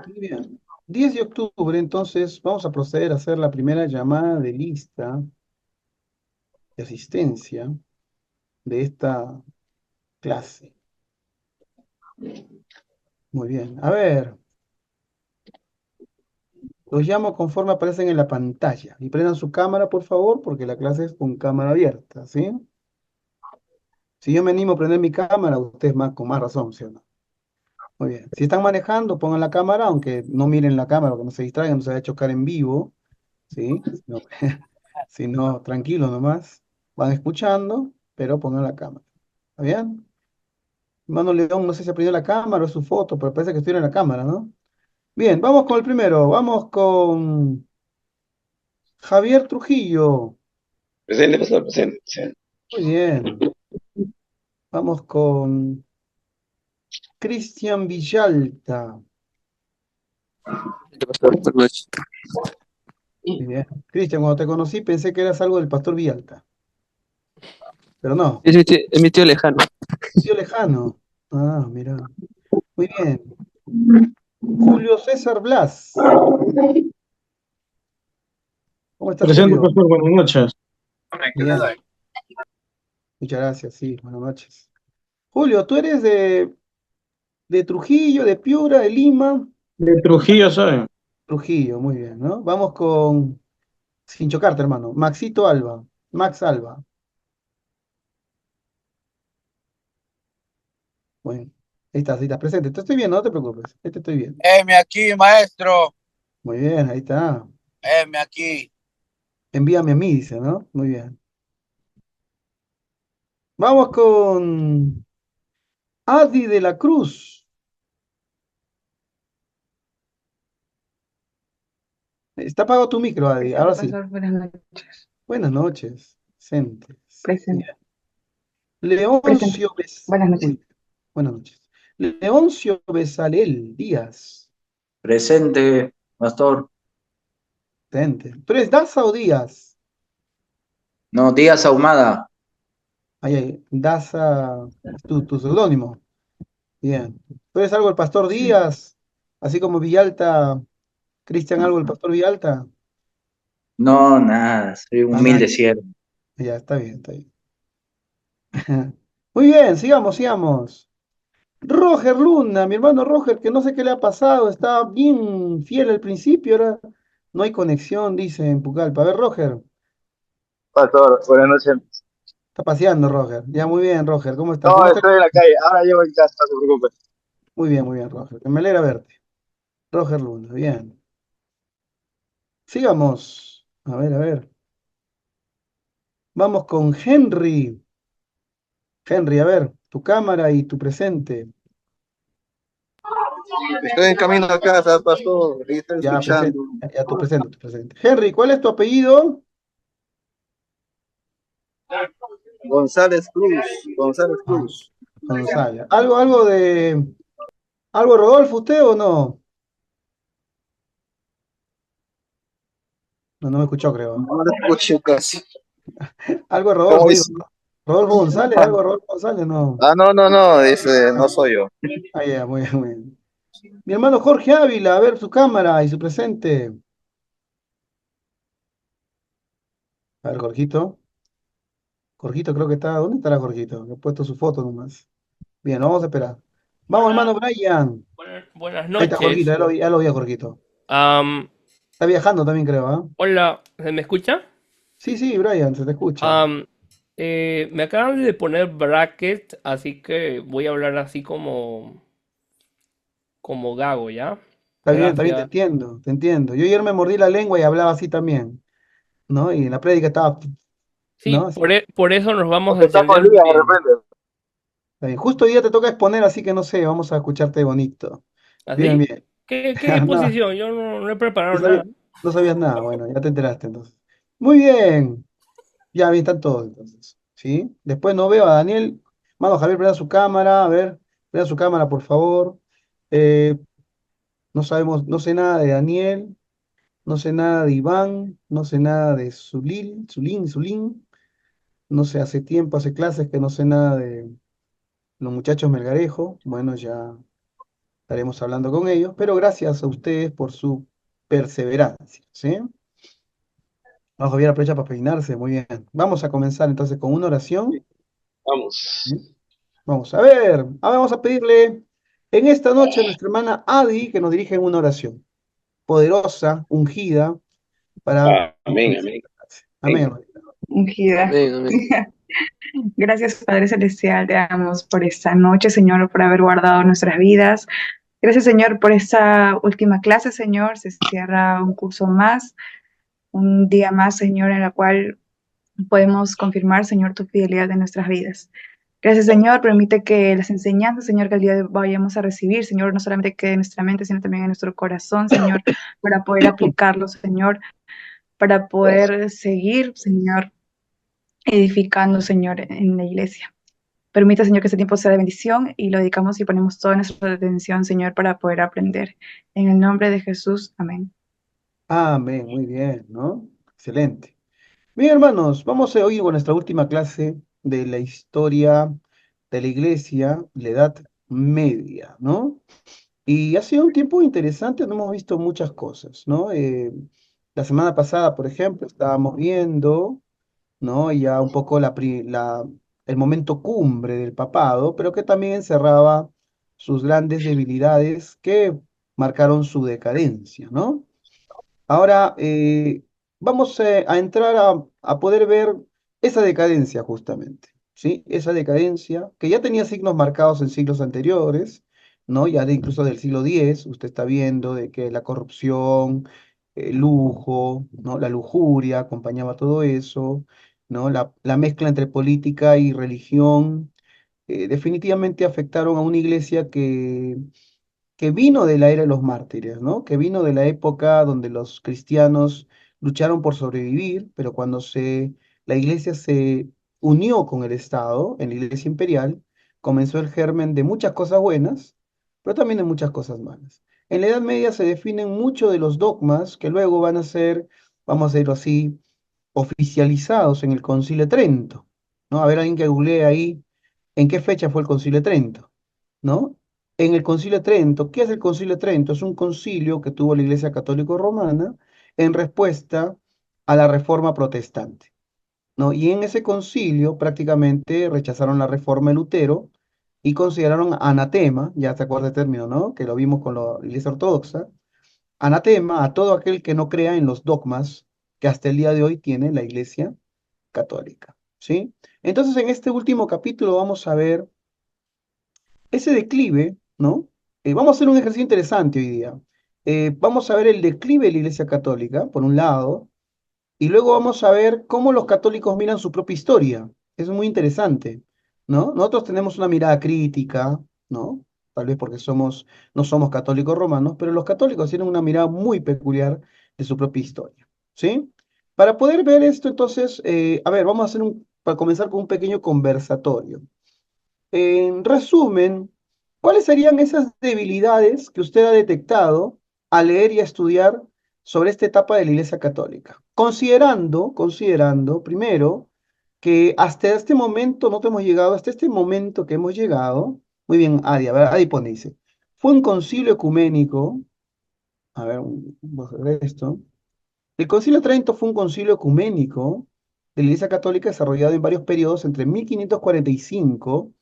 Muy bien. 10 de octubre, entonces vamos a proceder a hacer la primera llamada de lista de asistencia de esta clase. Muy bien. A ver, los llamo conforme aparecen en la pantalla. Y prendan su cámara, por favor, porque la clase es con cámara abierta, ¿sí? Si yo me animo a prender mi cámara, ustedes más, con más razón, ¿sí o no? Muy bien. Si están manejando, pongan la cámara, aunque no miren la cámara, que no se distraigan, no se vaya a chocar en vivo, ¿sí? No, si no, tranquilo nomás. Van escuchando, pero pongan la cámara. ¿Está bien? Hermano León, no sé si ha prendido la cámara o su foto, pero parece que estoy en la cámara, ¿no? Bien, vamos con el primero. Vamos con Javier Trujillo. Presente, pastor, presente. Sí. Muy bien. Vamos con Cristian Villalta. ¿Qué pasó? Buenas noches. Muy bien. Cristian, cuando te conocí pensé que eras algo del Pastor Villalta, pero no. Es mi tío lejano. Tío lejano. Ah, mira. Muy bien. Julio César Blas. ¿Cómo estás, Presente, Julio? pastor, buenas noches. ¿Qué le Bien. doy? Muchas gracias, sí. Buenas noches. Julio, ¿tú eres de Trujillo, de Piura, de Lima? De Trujillo soy. Trujillo, muy bien, ¿no? Vamos con, sin chocarte, hermano, Maxito Alba. Max Alba. Bueno, ahí estás presente. Te estoy viendo, no te preocupes. Ahí te estoy viendo. Heme aquí, maestro. Muy bien, ahí está. Heme aquí. Envíame a mí, dice, ¿no? Muy bien. Vamos con Adi de la Cruz. Está apagado tu micro, Adi. Presente, Ahora sí. pastor, buenas noches. Buenas noches. Presentes. Presente, Bien. presente. Leoncio Bes... Buenas noches. Uy, buenas noches. Leoncio Besalel Díaz. Presente, pastor. Presente. ¿Tú eres Daza o Díaz? No, Díaz Ahumada. Ahí, Daza, es tu seudónimo. Bien. ¿Tú eres algo el Pastor Sí. Díaz? Así como Villalta, Cristian algo el Pastor Villalta. No, nada, soy un Ah, nada humilde que- siervo. Ya, está bien, está bien. Muy bien, sigamos, sigamos. Roger Luna, mi hermano Roger, que no sé qué le ha pasado, estaba bien fiel al principio, ahora no hay conexión, dice en Pucallpa. A ver, Roger, Pastor, buenas noches. está paseando, Roger. Ya, muy bien, Roger, ¿cómo estás? No, ¿Cómo está? estoy en la calle. Ahora llego en casa, no se preocupe. Muy bien, Roger. Que me alegra verte. Roger Luna, bien. Sigamos. A ver, a ver. Vamos con Henry. Henry, a ver, tu cámara y tu presente. Estoy en camino a casa, pastor. Y estoy Ya, presente. escuchando. Ya, tu presente, tu presente. Henry, ¿cuál es tu apellido? González Cruz. González Ah, Cruz. González. ¿Algo de Rodolfo usted o no? No, no me escuchó, creo. No lo escucho casi. Algo de ¿Cómo Rodolfo, digo. dice? Rodolfo González, algo de Rodolfo González, no. Ah, no, no, no. Dice, no soy yo. Ah, ya, muy bien, muy bien. Mi hermano Jorge Ávila, a ver su cámara y su presente. A ver, Jorgito. Jorgito creo que está. ¿Dónde estará Jorgito? Le he puesto su foto nomás. Bien, vamos a esperar. Vamos, Hola, hermano Brian. buenas Ahí está Jorgito, noches. ya lo vi a Jorgito. Am, Está viajando también, creo, ¿ah? hola, ¿se me escucha? Sí, sí, Brian, se te escucha. Am, Me acaban de poner bracket, así que voy a hablar así como Gago, ¿ya? Está bien, te Gracias. entiendo, te entiendo. Yo ayer me mordí la lengua y hablaba así también, ¿no? Y en la prédica estaba, ¿no? Sí, Así, por eso nos vamos a Porque estamos entender en día de bien. repente. está bien. Justo hoy día te toca exponer, así que no sé, vamos a escucharte bonito. Bien, ¿Así? bien. ¿Qué No, posición? Yo no he no preparado sabía- nada. no sabías nada, bueno, ya te enteraste entonces. Muy bien, ya bien, están todos entonces, ¿sí? Después no veo a Daniel. Mano, Javier, prenda su cámara, a ver, prenda su cámara, por favor. Eh, no sabemos, no sé nada de Daniel, no sé nada de Iván, no sé nada de Zulín. No sé, hace tiempo, hace clases que no sé nada de los muchachos Melgarejo. Bueno, ya estaremos hablando con ellos, pero gracias a ustedes por su perseverancia, ¿sí? Vamos a ver, aprovecha para peinarse, muy bien. Vamos a comenzar entonces con una oración. Vamos. ¿Sí? Vamos a ver, vamos a pedirle en esta noche a nuestra hermana Adi que nos dirija en una oración poderosa, ungida, para Amén, amén. amén, Amén. hermanita. Ungida. Amén, amén. Gracias, Padre Celestial, te damos por esta noche, Señor, por haber guardado nuestras vidas. Gracias, Señor, por esta última clase, Señor. Se cierra un curso más, un día más, Señor, en la cual podemos confirmar, Señor, tu fidelidad en nuestras vidas. Gracias, Señor. Permite que las enseñanzas, Señor, que el día de hoy vayamos a recibir, Señor, no solamente quede en nuestra mente, sino también en nuestro corazón, Señor, para poder aplicarlo, Señor, para poder seguir, Señor, edificando, Señor, en la iglesia. Permita, Señor, que este tiempo sea de bendición y lo dedicamos y ponemos toda nuestra atención, Señor, para poder aprender. En el nombre de Jesús, amén. Amén, muy bien, ¿no? Excelente. Bien, hermanos, vamos a oír con nuestra última clase de la historia de la iglesia, la Edad Media, ¿no? Y ha sido un tiempo interesante, no hemos visto muchas cosas, ¿no? La semana pasada, por ejemplo, estábamos viendo, ¿no? Ya un poco el momento cumbre del papado, pero que también encerraba sus grandes debilidades que marcaron su decadencia, ¿no? Ahora vamos a entrar a poder ver esa decadencia justamente, ¿sí? Esa decadencia que ya tenía signos marcados en siglos anteriores, ¿no? Ya incluso del siglo X, usted está viendo de que la corrupción, el lujo, ¿no? La lujuria acompañaba todo eso, ¿no? La mezcla entre política y religión definitivamente afectaron a una iglesia que vino de la era de los mártires, ¿no? Que vino de la época donde los cristianos lucharon por sobrevivir, pero cuando la iglesia se unió con el Estado, en la iglesia imperial, comenzó el germen de muchas cosas buenas, pero también de muchas cosas malas. En la Edad Media se definen muchos de los dogmas que luego van a ser, vamos a decirlo así, oficializados en el Concilio de Trento, ¿no? A ver, alguien que googlee ahí, ¿en qué fecha fue el Concilio de Trento? ¿No? En el Concilio de Trento, ¿qué es el Concilio de Trento? Es un concilio que tuvo la Iglesia Católica Romana en respuesta a la Reforma Protestante, ¿no? Y en ese concilio prácticamente rechazaron la Reforma de Lutero y consideraron anatema, ya se acuerda el término, ¿no? Que lo vimos con la Iglesia Ortodoxa, anatema a todo aquel que no crea en los dogmas que hasta el día de hoy tiene la Iglesia Católica, ¿sí? Entonces, en este último capítulo vamos a ver ese declive, ¿no? Vamos a hacer un ejercicio interesante hoy día. Vamos a ver el declive de la Iglesia Católica, por un lado, y luego vamos a ver cómo los católicos miran su propia historia. Eso es muy interesante, ¿no? Nosotros tenemos una mirada crítica, ¿no? Tal vez porque no somos católicos romanos, pero los católicos tienen una mirada muy peculiar de su propia historia, ¿sí? Para poder ver esto, entonces, a ver, vamos a para comenzar con un pequeño conversatorio. En resumen, ¿cuáles serían esas debilidades que usted ha detectado al leer y a estudiar sobre esta etapa de la Iglesia Católica? Considerando primero que hasta este momento no te hemos llegado, hasta este momento que hemos llegado, muy bien, Adi, a ver, Adi pone, dice, fue un concilio ecuménico, a ver, vamos a ver esto. El Concilio de Trento fue un concilio ecuménico de la Iglesia Católica desarrollado en varios periodos entre 1545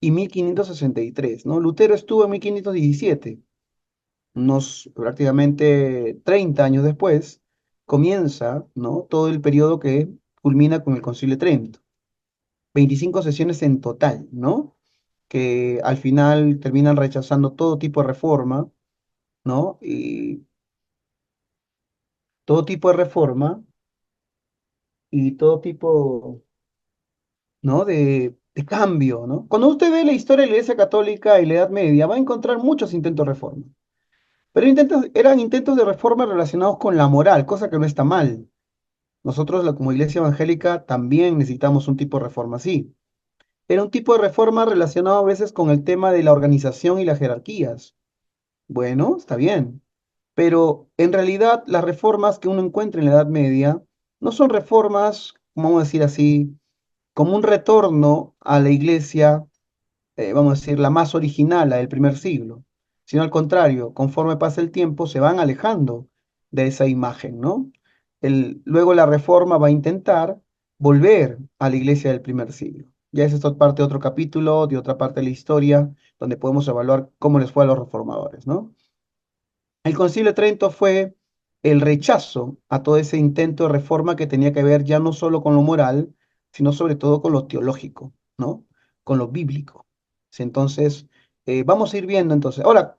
y 1563, ¿no? Lutero estuvo en 1517, unos prácticamente 30 años después, comienza, ¿no? Todo el periodo que culmina con el Concilio de Trento. 25 sesiones en total, ¿no? Que al final terminan rechazando todo tipo de reforma, ¿no? Y todo tipo de reforma y todo tipo, ¿no? De cambio, ¿no? Cuando usted ve la historia de la Iglesia Católica y la Edad Media, va a encontrar muchos intentos de reforma. Pero eran intentos de reforma relacionados con la moral, cosa que no está mal. Nosotros, como iglesia evangélica, también necesitamos un tipo de reforma así. Era un tipo de reforma relacionado a veces con el tema de la organización y las jerarquías. Bueno, está bien. Pero en realidad las reformas que uno encuentra en la Edad Media no son reformas, vamos a decir así, como un retorno a la iglesia, vamos a decir, la más original, la del primer siglo, sino al contrario, conforme pasa el tiempo, se van alejando de esa imagen, ¿no? Luego la Reforma va a intentar volver a la iglesia del primer siglo. Ya esa es parte de otro capítulo, de otra parte de la historia, donde podemos evaluar cómo les fue a los reformadores, ¿no? El Concilio de Trento fue el rechazo a todo ese intento de reforma que tenía que ver ya no solo con lo moral, sino sobre todo con lo teológico, ¿no? Con lo bíblico. Sí, entonces, vamos a ir viendo entonces. Ahora,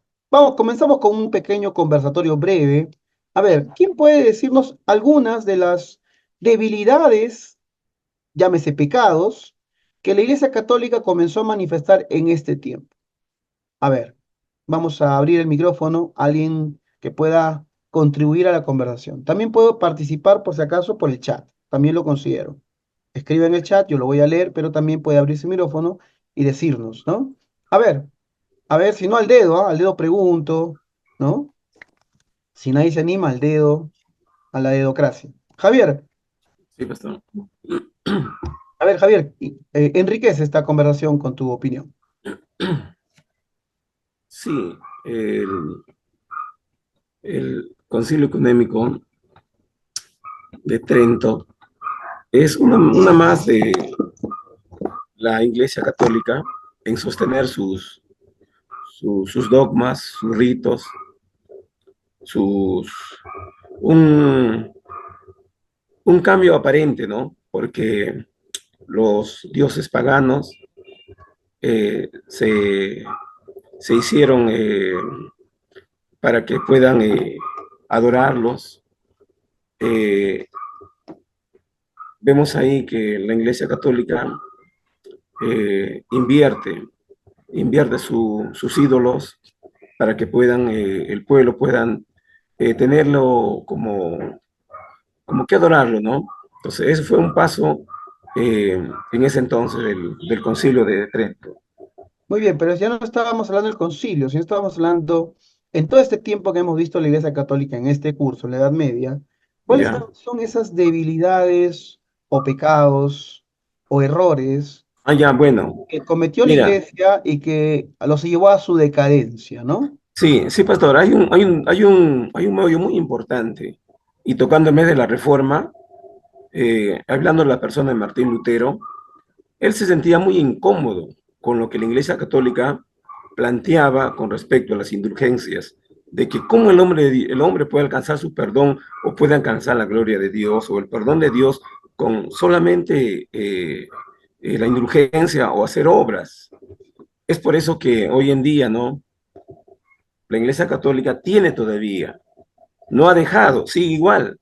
comenzamos con un pequeño conversatorio breve. A ver, ¿quién puede decirnos algunas de las debilidades, llámese pecados, que la Iglesia Católica comenzó a manifestar en este tiempo? A ver, vamos a abrir el micrófono a alguien que pueda contribuir a la conversación. También puedo participar, por si acaso, por el chat. También lo considero. Escribe en el chat, yo lo voy a leer, pero también puede abrir su micrófono y decirnos, ¿no? A ver, si no al dedo, ¿ah? Al dedo pregunto, ¿no? Si nadie se anima, al dedo, a la dedocracia. Javier, Sí, pastor. a ver, Javier, enriquece esta conversación con tu opinión. Sí, el Concilio Ecuménico de Trento es una más de la Iglesia Católica en sostener sus dogmas, sus ritos, sus, un, un cambio aparente, ¿no? Porque los dioses paganos se hicieron para que puedan adorarlos. Vemos ahí que la Iglesia Católica invierte sus ídolos para que puedan, el pueblo puedan tenerlo como que adorarlo, ¿no? Entonces, ese fue un paso en ese entonces del Concilio de Trento. Muy bien, pero ya no estábamos hablando del concilio, sino estábamos hablando, en todo este tiempo que hemos visto la Iglesia Católica en este curso, en la Edad Media, ¿cuáles Ya. son esas debilidades o pecados o errores Ah, ya, bueno, que cometió la mira, Iglesia y que los llevó a su decadencia, ¿no? sí, pastor, hay un medio muy importante. Y tocando el mes de la Reforma, hablando de la persona de Martín Lutero, él se sentía muy incómodo con lo que la Iglesia Católica planteaba con respecto a las indulgencias, de que cómo el hombre puede alcanzar su perdón o puede alcanzar la gloria de Dios o el perdón de Dios con solamente la indulgencia o hacer obras. Es por eso que hoy en día, ¿no? La Iglesia Católica tiene todavía, no ha dejado, sigue igual,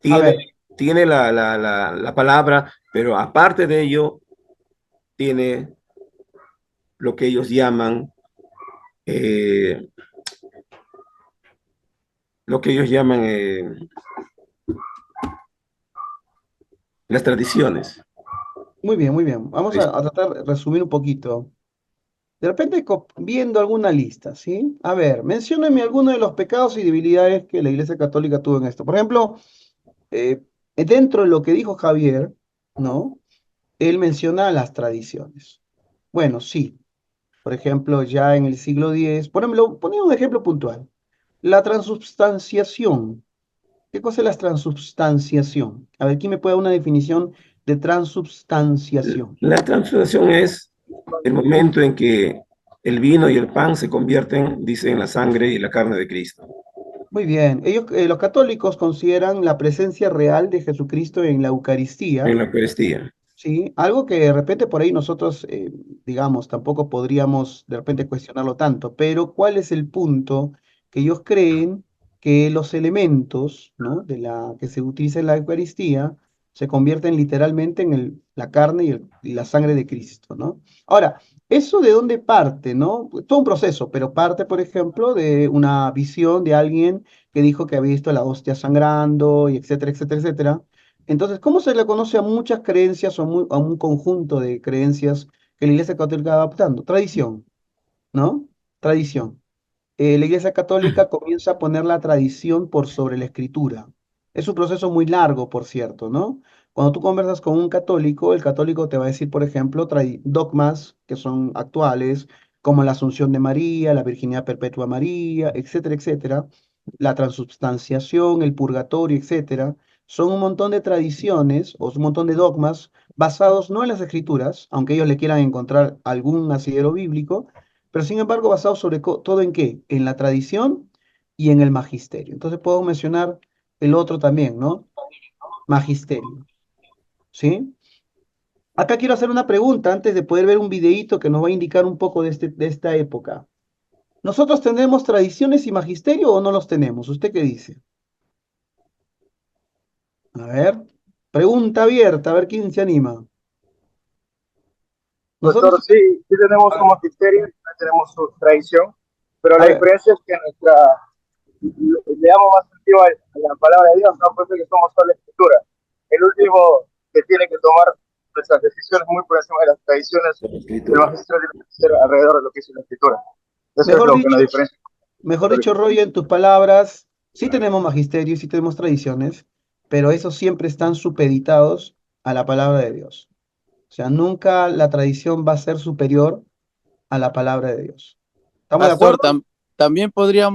A ver, tiene la palabra, pero aparte de ello, tiene lo que ellos llaman, eh, lo que ellos llaman las tradiciones. muy bien, muy bien. Vamos a tratar de resumir un poquito. De repente, viendo alguna lista, ¿sí? A ver, menciónenme algunos de los pecados y debilidades que la Iglesia Católica tuvo en esto. Por ejemplo, eh, dentro de lo que dijo Javier, ¿no? Él menciona las tradiciones. Bueno, sí. Por ejemplo, ya en el siglo X, por ejemplo, ponía un ejemplo puntual. La transubstanciación. ¿Qué cosa es la transubstanciación? A ver, ¿quién me puede dar una definición de transubstanciación? La transformación es el momento en que el vino y el pan se convierten, dice, en la sangre y la carne de Cristo. Muy bien. Ellos, los católicos consideran la presencia real de Jesucristo en la Eucaristía, En la Eucaristía. ¿sí? Algo que de repente por ahí nosotros, digamos, tampoco podríamos de repente cuestionarlo tanto, pero ¿cuál es el punto? Que ellos creen que los elementos, ¿no? Que se utiliza en la Eucaristía se convierten literalmente en la carne y la sangre de Cristo, ¿no? Ahora, ¿eso de dónde parte, no? Todo un proceso, pero parte, por ejemplo, de una visión de alguien que dijo que había visto la hostia sangrando, y etcétera, etcétera, etcétera. Entonces, ¿cómo se le conoce a muchas creencias o a un conjunto de creencias que la Iglesia Católica va adoptando? Tradición, ¿no? Tradición. La Iglesia Católica comienza a poner la tradición por sobre la escritura. Es un proceso muy largo, por cierto, ¿no? Cuando tú conversas con un católico, el católico te va a decir, por ejemplo, dogmas que son actuales, como la Asunción de María, la Virginidad Perpetua de María, etcétera, etcétera, la transubstanciación, el purgatorio, etcétera, son un montón de tradiciones o un montón de dogmas basados no en las escrituras, aunque ellos le quieran encontrar algún asidero bíblico, pero sin embargo basados sobre todo en qué, en la tradición y en el magisterio. Entonces puedo mencionar el otro también, ¿no? Magisterio, ¿sí? Acá quiero hacer una pregunta antes de poder ver un videíto que nos va a indicar un poco de esta época. ¿Nosotros tenemos tradiciones y magisterio o no los tenemos? ¿Usted qué dice? A ver, pregunta abierta, a ver quién se anima. Profesor, Nosotros, sí, sí tenemos su magisterio, tenemos su tradición, pero a la ver, diferencia es que le damos más sentido a la palabra de Dios, no porque somos solo la escritura. El último que tiene que tomar nuestras decisiones muy por encima de las tradiciones, La el escritura. magisterio tiene que ser alrededor de lo que dice la escritura. Eso es mejor lo que nos dicho, diferencia. mejor dicho, Roy, en tus palabras, sí tenemos magisterio, sí tenemos tradiciones, pero esos siempre están supeditados a la palabra de Dios. O sea, nunca la tradición va a ser superior a la palabra de Dios. ¿Estamos de Pastor, acuerdo? también podría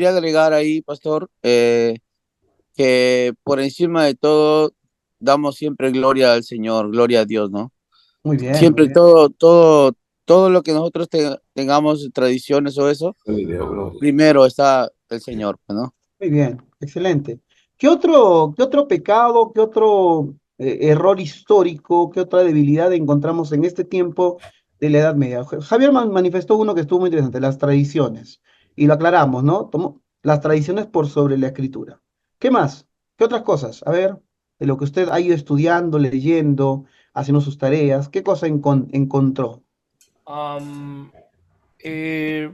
agregar ahí, pastor, que por encima de todo damos siempre gloria al Señor, gloria a Dios, ¿no? Muy bien, muy Siempre bien. todo lo que nosotros tengamos, tradiciones o eso, El video, gloria. primero está el Señor, ¿no? Muy bien, excelente. Qué otro pecado, qué otro error histórico, qué otra debilidad encontramos en este tiempo de la Edad Media? Javier manifestó uno que estuvo muy interesante, las tradiciones. Y lo aclaramos, ¿no? Tomó las tradiciones por sobre la escritura. ¿Qué más? ¿Qué otras cosas? A ver, de lo que usted ha ido estudiando, leyendo, haciendo sus tareas, ¿qué cosa encontró? Am, eh,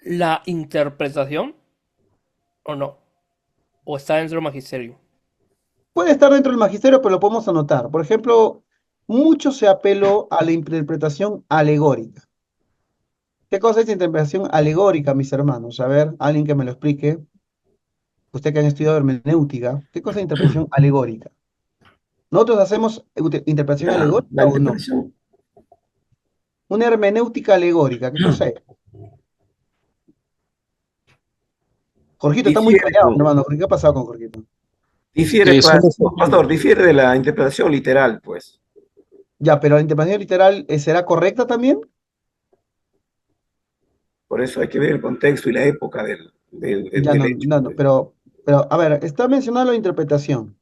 ¿La interpretación o no? ¿O está dentro del magisterio? Puede estar dentro del magisterio, pero lo podemos anotar. Por ejemplo, mucho se apeló a la interpretación alegórica. ¿Qué cosa es interpretación alegórica, mis hermanos? A ver, alguien que me lo explique. Usted que han estudiado hermenéutica, ¿qué cosa es interpretación alegórica? ¿Nosotros hacemos interpretación La alegórica o no? interpretación. Una hermenéutica alegórica, ¿qué cosa es? Jorgito está muy Difiere, callado, hermano. ¿Qué ha pasado con Jorgito? difiere, Solo pastor, difiere de la interpretación literal, pues. Ya, pero la interpretación literal, ¿será correcta también? Por eso hay que ver el contexto y la época Ya del no, hecho, no, no, pues. pero, a ver, está mencionando la interpretación.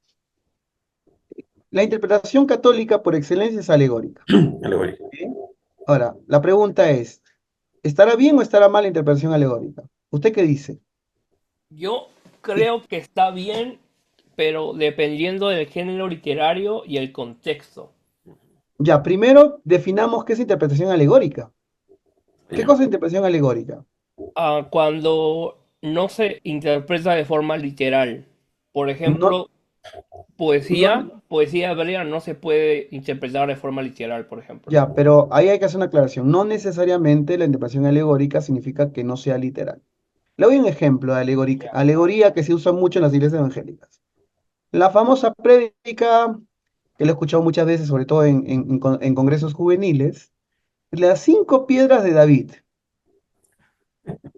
La interpretación católica por excelencia es alegórica. Alegórico. ¿Sí? Ahora, la pregunta es, ¿estará bien o estará mal la interpretación alegórica? ¿Usted qué dice? Yo Y creo que está bien, pero dependiendo del género literario y el contexto. ya, primero definamos qué es interpretación alegórica. ¿Qué Ya. cosa es interpretación alegórica? Cuando no se interpreta de forma literal. Por No, ejemplo, no, poesía hebrea no se puede interpretar de forma literal, por ejemplo. ya, pero ahí hay que hacer una aclaración. No necesariamente la interpretación alegórica significa que no sea literal. Le doy un ejemplo de alegoría que se usa mucho en las iglesias evangélicas. La famosa prédica, que lo he escuchado muchas veces, sobre todo en congresos juveniles, las 5 piedras de David,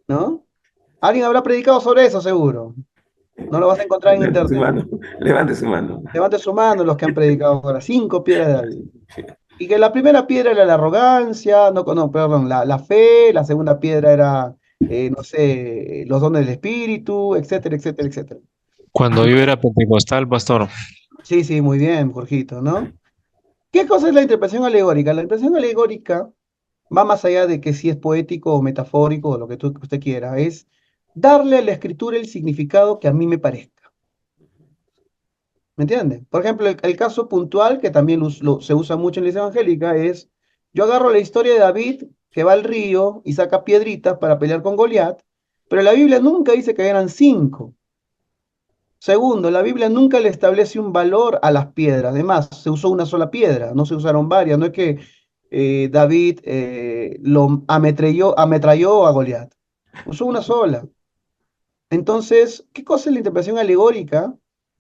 ¿no? Alguien habrá predicado sobre eso, seguro. No lo vas a encontrar en Levante su internet. mano, levante su mano. Levante su mano los que han predicado ahora. 5 piedras de David. Y que la primera piedra era la arrogancia, no, perdón, la fe, la segunda piedra era, no sé, los dones del espíritu, etcétera, etcétera, etcétera. Cuando yo era pentecostal, pastor, Sí, sí, muy bien, Jorgito, ¿no? ¿Qué cosa es la interpretación alegórica? La interpretación alegórica va más allá de que si es poético o metafórico o lo que usted quiera, es darle a la escritura el significado que a mí me parezca. ¿Me entiende? Por ejemplo, el caso puntual que también se usa mucho en la iglesia evangélica es, yo agarro la historia de David que va al río y saca piedritas para pelear con Goliat, pero la Biblia nunca dice que eran 5. Segundo, la Biblia nunca le establece un valor a las piedras. Además, se usó una sola piedra, no se usaron varias. No es que David lo ametralló a Goliat. Usó una sola. Entonces, ¿qué cosa es la interpretación alegórica?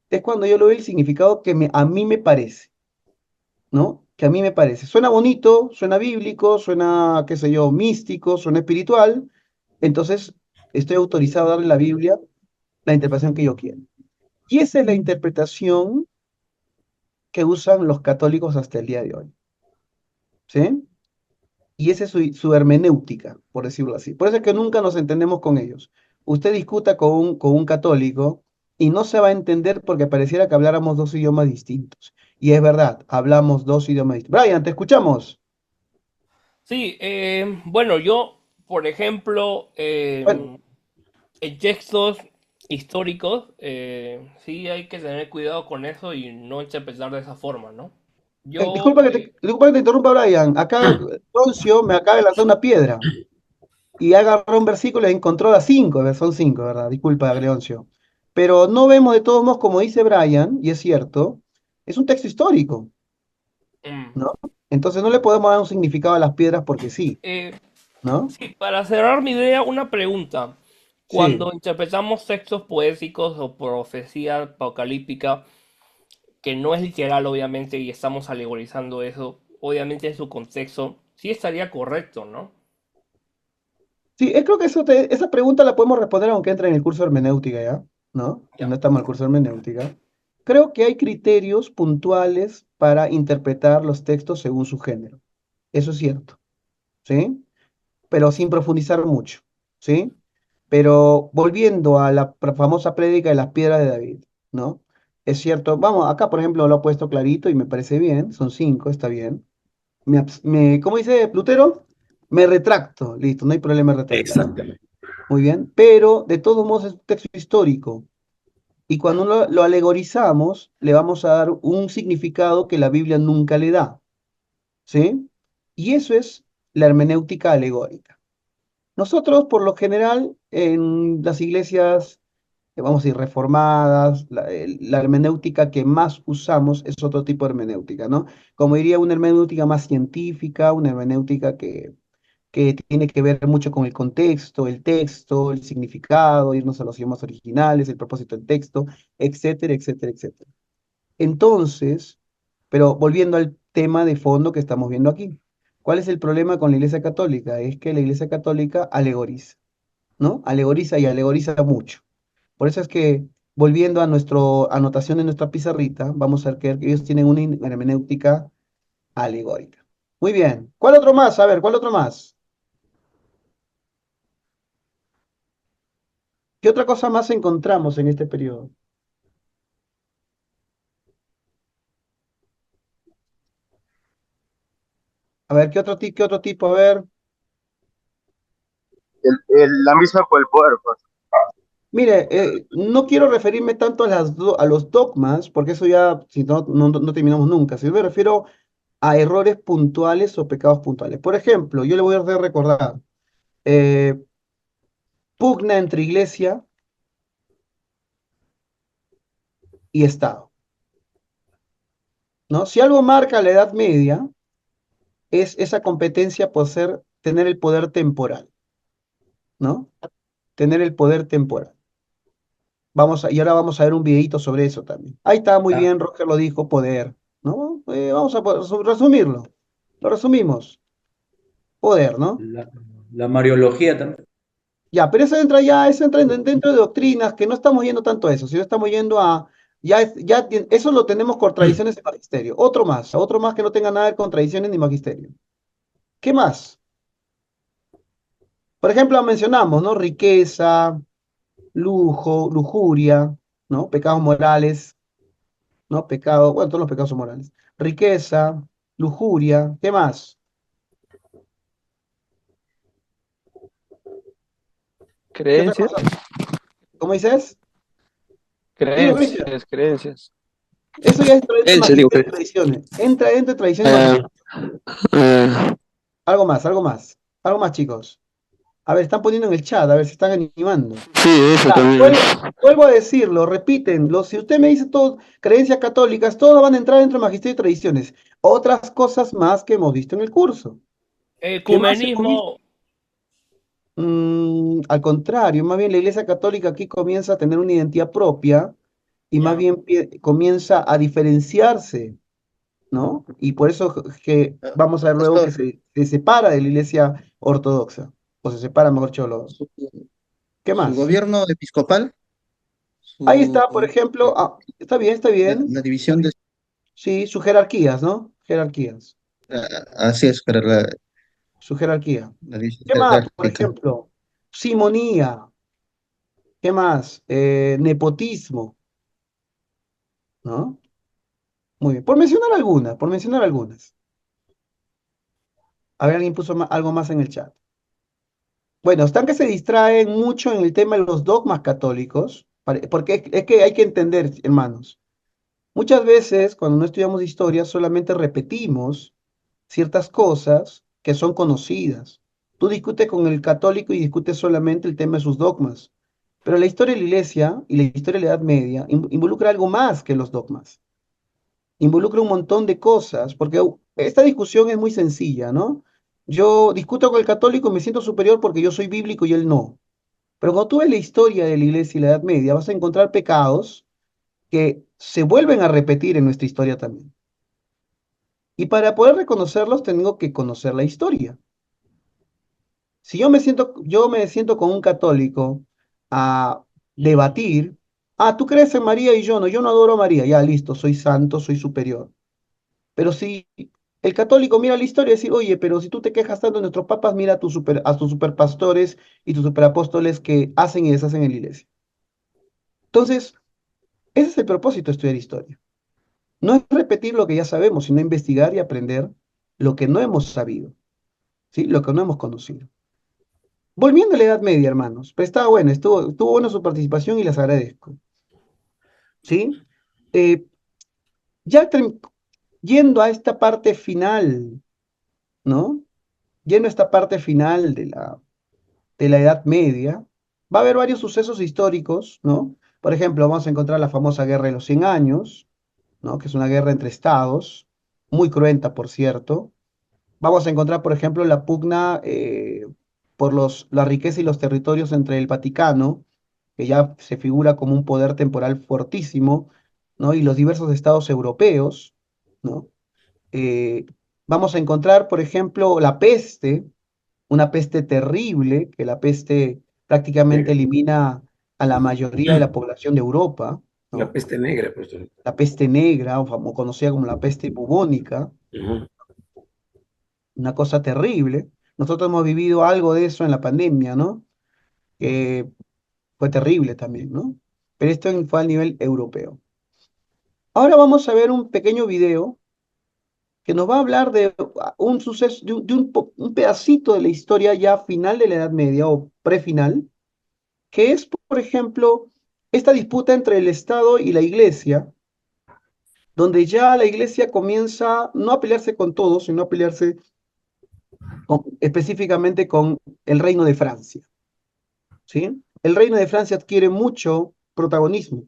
Es cuando yo le doy el significado que a mí me parece, ¿no? que a mí me parece. Suena bonito, suena bíblico, suena, qué sé yo, místico, suena espiritual, entonces estoy autorizado a darle a la Biblia la interpretación que yo quiero. Y esa es la interpretación que usan los católicos hasta el día de hoy. ¿Sí? Y esa es su hermenéutica, por decirlo así. Por eso es que nunca nos entendemos con ellos. Usted discuta con un católico y no se va a entender porque pareciera que habláramos dos idiomas distintos. Y es verdad, hablamos dos idiomas distintos. Brian, te escuchamos. Sí, bueno, yo, por ejemplo, Bueno, en textos históricos, sí hay que tener cuidado con eso y no interpretar de esa forma, ¿no? Yo, disculpa que te interrumpa, Brian. Acá Roncio me acaba de lanzar una piedra y agarró un versículo y encontró las cinco, son cinco, ¿verdad? Disculpa, Leoncio. Pero no vemos de todos modos, como dice Brian, y es cierto, es un texto histórico, mm, ¿no? Entonces no le podemos dar un significado a las piedras porque sí, eh, ¿no? sí, para cerrar mi idea, una pregunta. Sí. Cuando interpretamos textos poéticos o profecía apocalíptica, que no es literal, obviamente, y estamos alegorizando eso, obviamente en su contexto, sí estaría correcto, ¿no? Sí, creo que esa pregunta la podemos responder aunque entre en el curso de hermenéutica, ¿ya? ¿No? Y no Ya. estamos en el curso de hermenéutica. Creo que hay criterios puntuales para interpretar los textos según su género. Eso es cierto, ¿sí? Pero sin profundizar mucho, ¿sí? Pero volviendo a la famosa prédica de las piedras de David, ¿no? Es cierto, vamos, acá por ejemplo lo ha puesto clarito y me parece bien, son cinco, está bien. ¿Cómo dice Plutero? Me retracto, listo, no hay problema en retractar. Exactamente. Muy bien, pero de todos modos es un texto histórico. Y cuando lo alegorizamos, le vamos a dar un significado que la Biblia nunca le da, ¿sí? Y eso es la hermenéutica alegórica. Nosotros, por lo general, en las iglesias, vamos a decir, reformadas, la hermenéutica que más usamos es otro tipo de hermenéutica, ¿no? Como diría, una hermenéutica más científica, una hermenéutica que tiene que ver mucho con el contexto, el texto, el significado, irnos a los idiomas originales, el propósito del texto, etcétera, etcétera, etcétera. Entonces, pero volviendo al tema de fondo que estamos viendo aquí, ¿cuál es el problema con la Iglesia Católica? Es que la Iglesia Católica alegoriza, ¿no? Alegoriza y alegoriza mucho. Por eso es que, volviendo a nuestra anotación de nuestra pizarrita, vamos a ver que ellos tienen una hermenéutica alegórica. Muy bien. ¿Cuál otro más? A ver, ¿cuál otro más? ¿Qué otra cosa más encontramos en este periodo? A ver, qué otro tipo? A ver, La misma por el poder, pues. mire, no quiero referirme tanto a los dogmas, porque eso ya, si no terminamos nunca. Si yo me refiero a errores puntuales o pecados puntuales. Por ejemplo, yo le voy a hacer recordar, eh, pugna entre iglesia y Estado, ¿no? Si algo marca la Edad Media, es esa competencia por tener el poder temporal, ¿no? Tener el poder temporal. Y ahora vamos a ver un videito sobre eso también. Ahí está, muy La, bien, Roger lo dijo, poder, ¿no? Vamos a resumirlo. Lo resumimos. Poder, ¿no? la Mariología también. Ya, pero eso entra dentro de doctrinas que no estamos yendo tanto a eso, sino estamos yendo a, eso lo tenemos con tradiciones de magisterio. Otro más que no tenga nada que ver con tradiciones ni magisterio. ¿Qué más? Por ejemplo, mencionamos, ¿no? Riqueza, lujo, lujuria, ¿no? Pecados morales, ¿no? Bueno, todos los pecados son morales. Riqueza, lujuria, ¿qué más? ¿Qué otra Creencias, cosa? ¿Cómo dices? Dilo, Cristian. creencias. Eso ya entra dentro de Creencias, digo, magisterio y creencias. tradiciones. Entra dentro de tradiciones y Ah, magisterio. ah, Algo más, algo más. Algo más, chicos. A ver, están poniendo en el chat, a ver si están animando. sí, eso Ya, también. vuelvo a decirlo, repítenlo. Si usted me dice todo, creencias católicas, todas van a entrar dentro de magisterio y tradiciones. Otras cosas más que hemos visto en el curso. ¿Qué más hemos visto? Ecumenismo, Al contrario, más bien la Iglesia Católica aquí comienza a tener una identidad propia y más ya. bien comienza a diferenciarse, ¿no? Y por eso que vamos a ver luego que Pastor, se separa de la iglesia ortodoxa, o se separa, mejor dicho, su, ¿qué su más? gobierno episcopal, Ahí está, por su, ejemplo, está bien, está bien, la división de... sí, sus jerarquías, ¿no? Jerarquías, Así es, para su jerarquía. la división ¿Qué más? Por jerárquica. ejemplo, simonía, ¿qué más? Nepotismo, ¿no? Muy bien, por mencionar algunas. A ver, alguien puso algo más en el chat. Bueno, están que se distraen mucho en el tema de los dogmas católicos, porque es que hay que entender, hermanos, muchas veces cuando no estudiamos historia solamente repetimos ciertas cosas que son conocidas. Tú discutes con el católico y discutes solamente el tema de sus dogmas, pero la historia de la iglesia y la historia de la Edad Media involucra algo más que los dogmas, involucra un montón de cosas, porque esta discusión es muy sencilla, ¿no? Yo discuto con el católico y me siento superior porque yo soy bíblico y él no. Pero cuando tú ves la historia de la iglesia y la Edad Media, vas a encontrar pecados que se vuelven a repetir en nuestra historia también. Y para poder reconocerlos, tengo que conocer la historia. Si yo me siento con un católico a debatir, tú crees en María y yo no adoro a María, ya listo, soy santo, soy superior. Pero si el católico mira la historia y dice, oye, pero si tú te quejas tanto de nuestros papas, mira a tus superpastores y tus superapóstoles que hacen y deshacen en la iglesia. Entonces, ese es el propósito de estudiar historia. No es repetir lo que ya sabemos, sino investigar y aprender lo que no hemos sabido, ¿sí? Lo que no hemos conocido. Volviendo a la Edad Media, hermanos, pues estaba bueno, estuvo buena su participación y les agradezco, ¿sí? Eh, ya yendo a esta parte final, ¿no? Yendo a esta parte final de la Edad Media, va a haber varios sucesos históricos, ¿no? Por ejemplo, vamos a encontrar la famosa Guerra de los 100 Años, ¿no? Que es una guerra entre estados, muy cruenta, por cierto. Vamos a encontrar, por ejemplo, la pugna por la riqueza y los territorios entre el Vaticano, que ya se figura como un poder temporal fortísimo, ¿no? Y los diversos estados europeos, ¿no? Eh, Vamos a encontrar, por ejemplo, la peste, una peste terrible, que la peste prácticamente Negra. elimina a la mayoría de la población de Europa, La ¿no? peste negra, pues. La peste negra, o conocida como la peste bubónica, Ujú. una cosa terrible. Nosotros hemos vivido algo de eso en la pandemia, ¿no? Que fue terrible también, ¿no? Pero esto fue a nivel europeo. Ahora vamos a ver un pequeño video que nos va a hablar de un suceso, un pedacito de la historia ya final de la Edad Media o prefinal, que es, por ejemplo, esta disputa entre el Estado y la Iglesia, donde ya la Iglesia comienza no a pelearse con todos, sino a pelearse específicamente con el Reino de Francia, ¿sí? El Reino de Francia adquiere mucho protagonismo,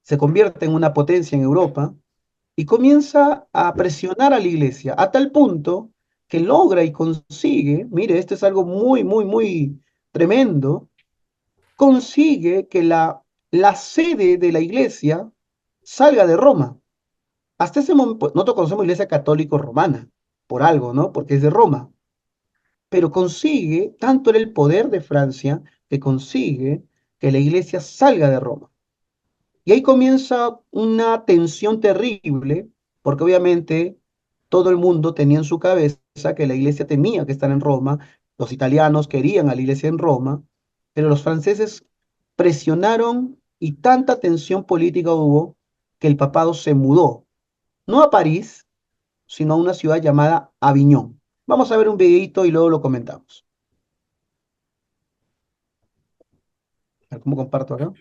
se convierte en una potencia en Europa y comienza a presionar a la Iglesia a tal punto que logra y consigue, mire, esto es algo muy, muy, muy tremendo, consigue que la sede de la Iglesia salga de Roma. Hasta ese momento, nosotros conocemos Iglesia Católica Romana, por algo, ¿no? Porque es de Roma. Pero consigue, tanto era el poder de Francia, que consigue que la iglesia salga de Roma. Y ahí comienza una tensión terrible, porque obviamente todo el mundo tenía en su cabeza que la iglesia tenía que estar en Roma, los italianos querían a la iglesia en Roma, pero los franceses presionaron y tanta tensión política hubo que el papado se mudó, no a París, sino a una ciudad llamada Aviñón. Vamos a ver un videito y luego lo comentamos. A ver, ¿cómo comparto acá?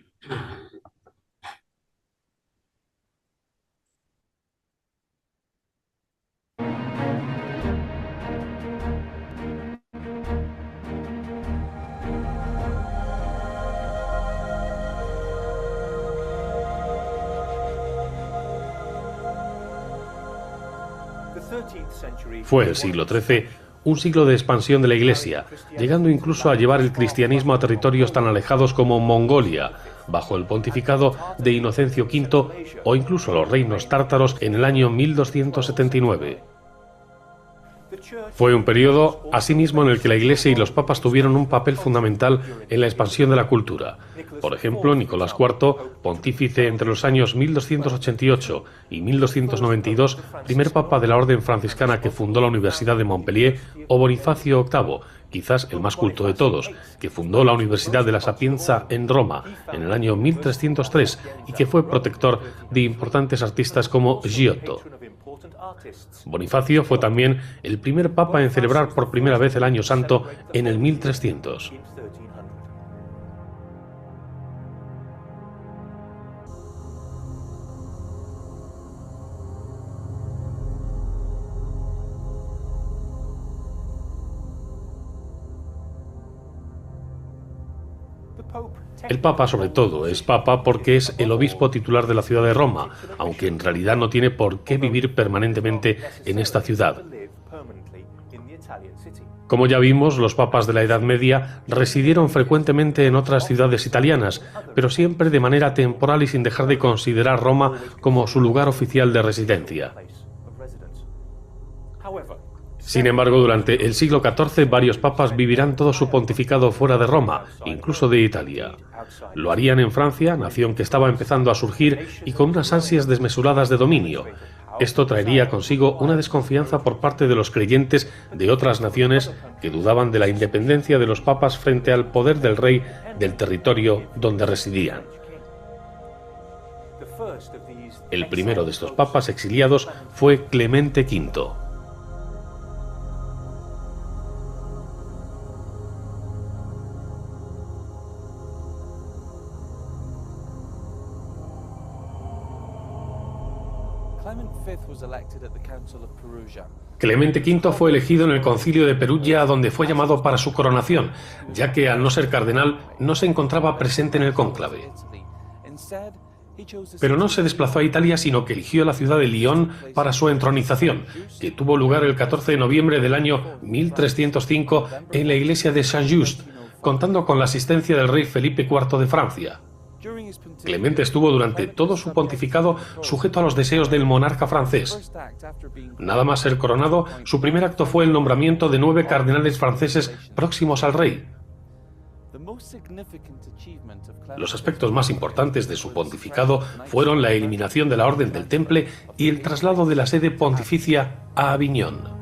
Fue el siglo XIII un siglo de expansión de la Iglesia, llegando incluso a llevar el cristianismo a territorios tan alejados como Mongolia, bajo el pontificado de Inocencio V o incluso los reinos tártaros en el año 1279. Fue un periodo, asimismo, en el que la Iglesia y los papas tuvieron un papel fundamental en la expansión de la cultura. Por ejemplo, Nicolás IV, pontífice entre los años 1288 y 1292, primer papa de la Orden franciscana que fundó la Universidad de Montpellier, o Bonifacio VIII, quizás el más culto de todos, que fundó la Universidad de la Sapienza en Roma en el año 1303 y que fue protector de importantes artistas como Giotto. Bonifacio fue también el primer papa en celebrar por primera vez el Año Santo en el 1300. El Papa, sobre todo, es Papa porque es el obispo titular de la ciudad de Roma, aunque en realidad no tiene por qué vivir permanentemente en esta ciudad. Como ya vimos, los papas de la Edad Media residieron frecuentemente en otras ciudades italianas, pero siempre de manera temporal y sin dejar de considerar Roma como su lugar oficial de residencia. Sin embargo, durante el siglo XIV, varios papas vivirán todo su pontificado fuera de Roma, incluso de Italia. Lo harían en Francia, nación que estaba empezando a surgir y con unas ansias desmesuradas de dominio. Esto traería consigo una desconfianza por parte de los creyentes de otras naciones que dudaban de la independencia de los papas frente al poder del rey del territorio donde residían. El primero de estos papas exiliados fue Clemente V. Clemente V fue elegido en el concilio de Perugia, donde fue llamado para su coronación, ya que al no ser cardenal no se encontraba presente en el cónclave. Pero no se desplazó a Italia, sino que eligió la ciudad de Lyon para su entronización, que tuvo lugar el 14 de noviembre del año 1305 en la iglesia de Saint-Just, contando con la asistencia del rey Felipe IV de Francia. Clemente estuvo durante todo su pontificado sujeto a los deseos del monarca francés. Nada más ser coronado, su primer acto fue el nombramiento de 9 cardenales franceses próximos al rey. Los aspectos más importantes de su pontificado fueron la eliminación de la Orden del Temple y el traslado de la sede pontificia a Aviñón.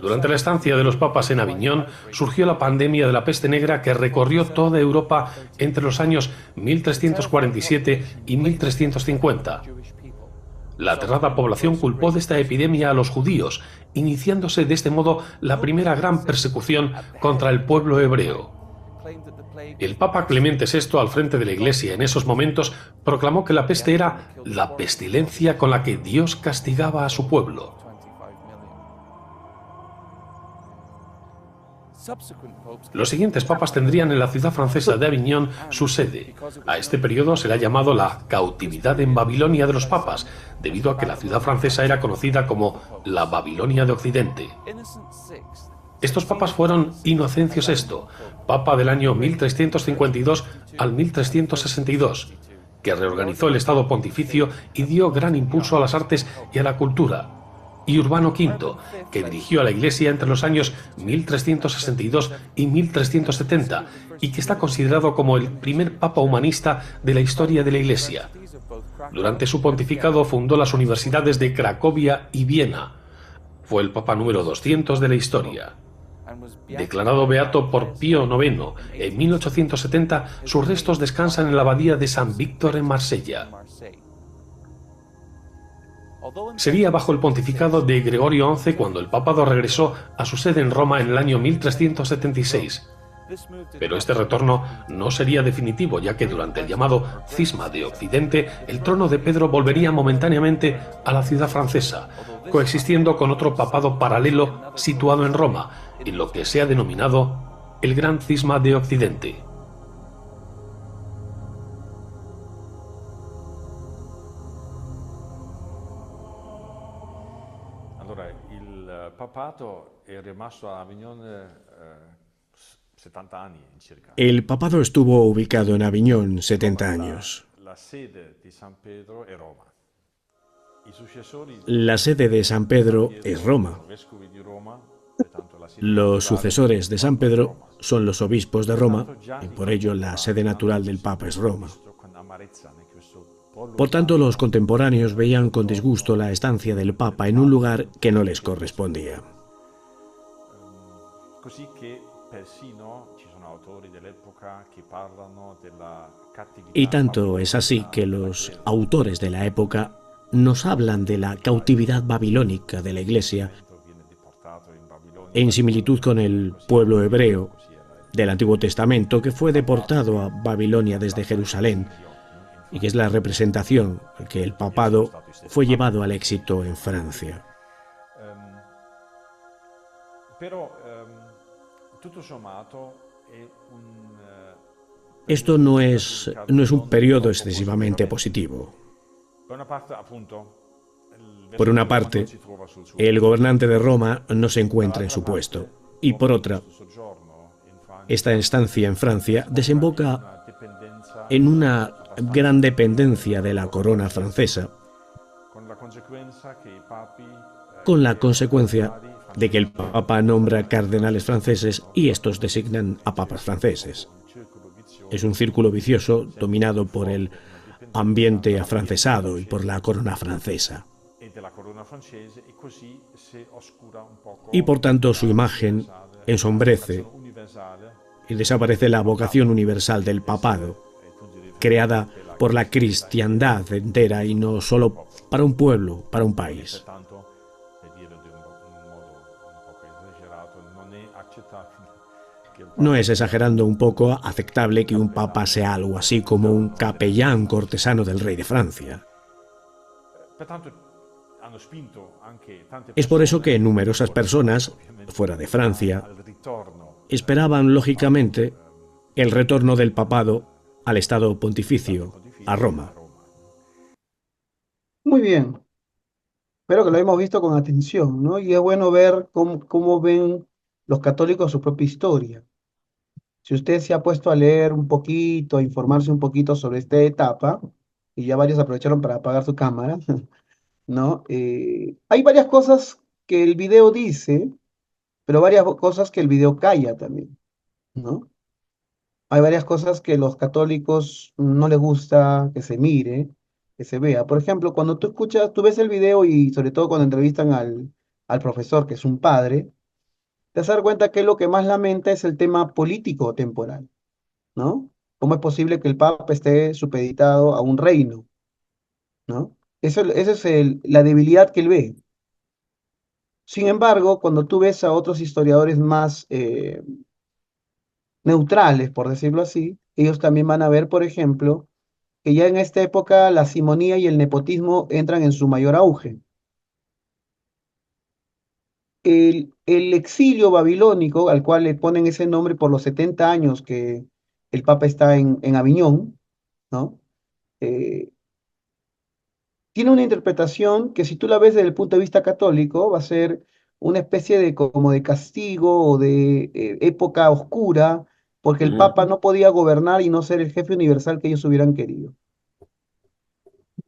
Durante la estancia de los papas en Aviñón surgió la pandemia de la peste negra que recorrió toda Europa entre los años 1347 y 1350. La aterrada población culpó de esta epidemia a los judíos, iniciándose de este modo la primera gran persecución contra el pueblo hebreo. El Papa Clemente VI, al frente de la Iglesia en esos momentos, proclamó que la peste era la pestilencia con la que Dios castigaba a su pueblo. Los siguientes papas tendrían en la ciudad francesa de Aviñón su sede. A este periodo se le ha llamado la cautividad en Babilonia de los papas, debido a que la ciudad francesa era conocida como la Babilonia de Occidente. Estos papas fueron Inocencio VI, papa del año 1352 al 1362, que reorganizó el Estado pontificio y dio gran impulso a las artes y a la cultura, y Urbano V, que dirigió a la Iglesia entre los años 1362 y 1370, y que está considerado como el primer papa humanista de la historia de la Iglesia. Durante su pontificado fundó las universidades de Cracovia y Viena. Fue el papa número 200 de la historia. Declarado beato por Pío IX en 1870, sus restos descansan en la abadía de San Víctor en Marsella. Sería bajo el pontificado de Gregorio XI cuando el papado regresó a su sede en Roma en el año 1376. Pero este retorno no sería definitivo, ya que durante el llamado Cisma de Occidente, el trono de Pedro volvería momentáneamente a la ciudad francesa, coexistiendo con otro papado paralelo situado en Roma, en lo que se ha denominado el Gran Cisma de Occidente. il papato è rimasto a Avignon 70 anni circa. El papado estuvo ubicado en Aviñón 70 años. La sede di San Pedro è Roma. I successori La sede de San Pedro es Roma. vescovi di Roma, Los sucesores de San Pedro son los obispos de Roma, y por ello la sede natural del Papa es Roma. Por tanto, los contemporáneos veían con disgusto la estancia del Papa en un lugar que no les correspondía. Così che persino ci sono autori dell'epoca che parlano della cattività. Y tanto es así que los autores de la época nos hablan de la cautividad babilónica de la Iglesia en similitud con el pueblo hebreo del Antiguo Testamento que fue deportado a Babilonia desde Jerusalén y que es la representación que el papado fue llevado al éxito en Francia. Esto no es un periodo excesivamente positivo. Por una parte, el gobernante de Roma no se encuentra en su puesto, y por otra, esta estancia en Francia desemboca en una gran dependencia de la corona francesa, con la consecuencia de que el Papa nombra cardenales franceses y estos designan a papas franceses. Es un círculo vicioso dominado por el ambiente afrancesado y por la corona francesa. Y por tanto su imagen ensombrece y desaparece la vocación universal del papado, creada por la cristiandad entera y no solo para un pueblo, para un país. No es, exagerando un poco, aceptable que un papa sea algo así como un capellán cortesano del rey de Francia. Es por eso que numerosas personas, fuera de Francia, esperaban lógicamente el retorno del papado al estado pontificio, a Roma. Muy bien. Espero que lo hemos visto con atención, ¿no? Y es bueno ver cómo ven los católicos su propia historia. Si usted se ha puesto a leer un poquito, a informarse un poquito sobre esta etapa, y ya varios aprovecharon para apagar su cámara, ¿no? Hay varias cosas que el video dice, pero varias cosas que el video calla también, ¿no? Hay varias cosas que los católicos no les gusta que se mire, que se vea. Por ejemplo, cuando tú ves el video y sobre todo cuando entrevistan al profesor, que es un padre, te vas a dar cuenta que lo que más lamenta es el tema político temporal, ¿no? ¿Cómo es posible que el Papa esté supeditado a un reino, ¿no? Esa es la debilidad que él ve. Sin embargo, cuando tú ves a otros historiadores más neutrales, por decirlo así, ellos también van a ver, por ejemplo, que ya en esta época la simonía y el nepotismo entran en su mayor auge. El exilio babilónico, al cual le ponen ese nombre por los 70 años que el Papa está en Aviñón, ¿no? Tiene una interpretación que si tú la ves desde el punto de vista católico, va a ser una especie de como de castigo o de época oscura, porque el Papa no podía gobernar y no ser el jefe universal que ellos hubieran querido.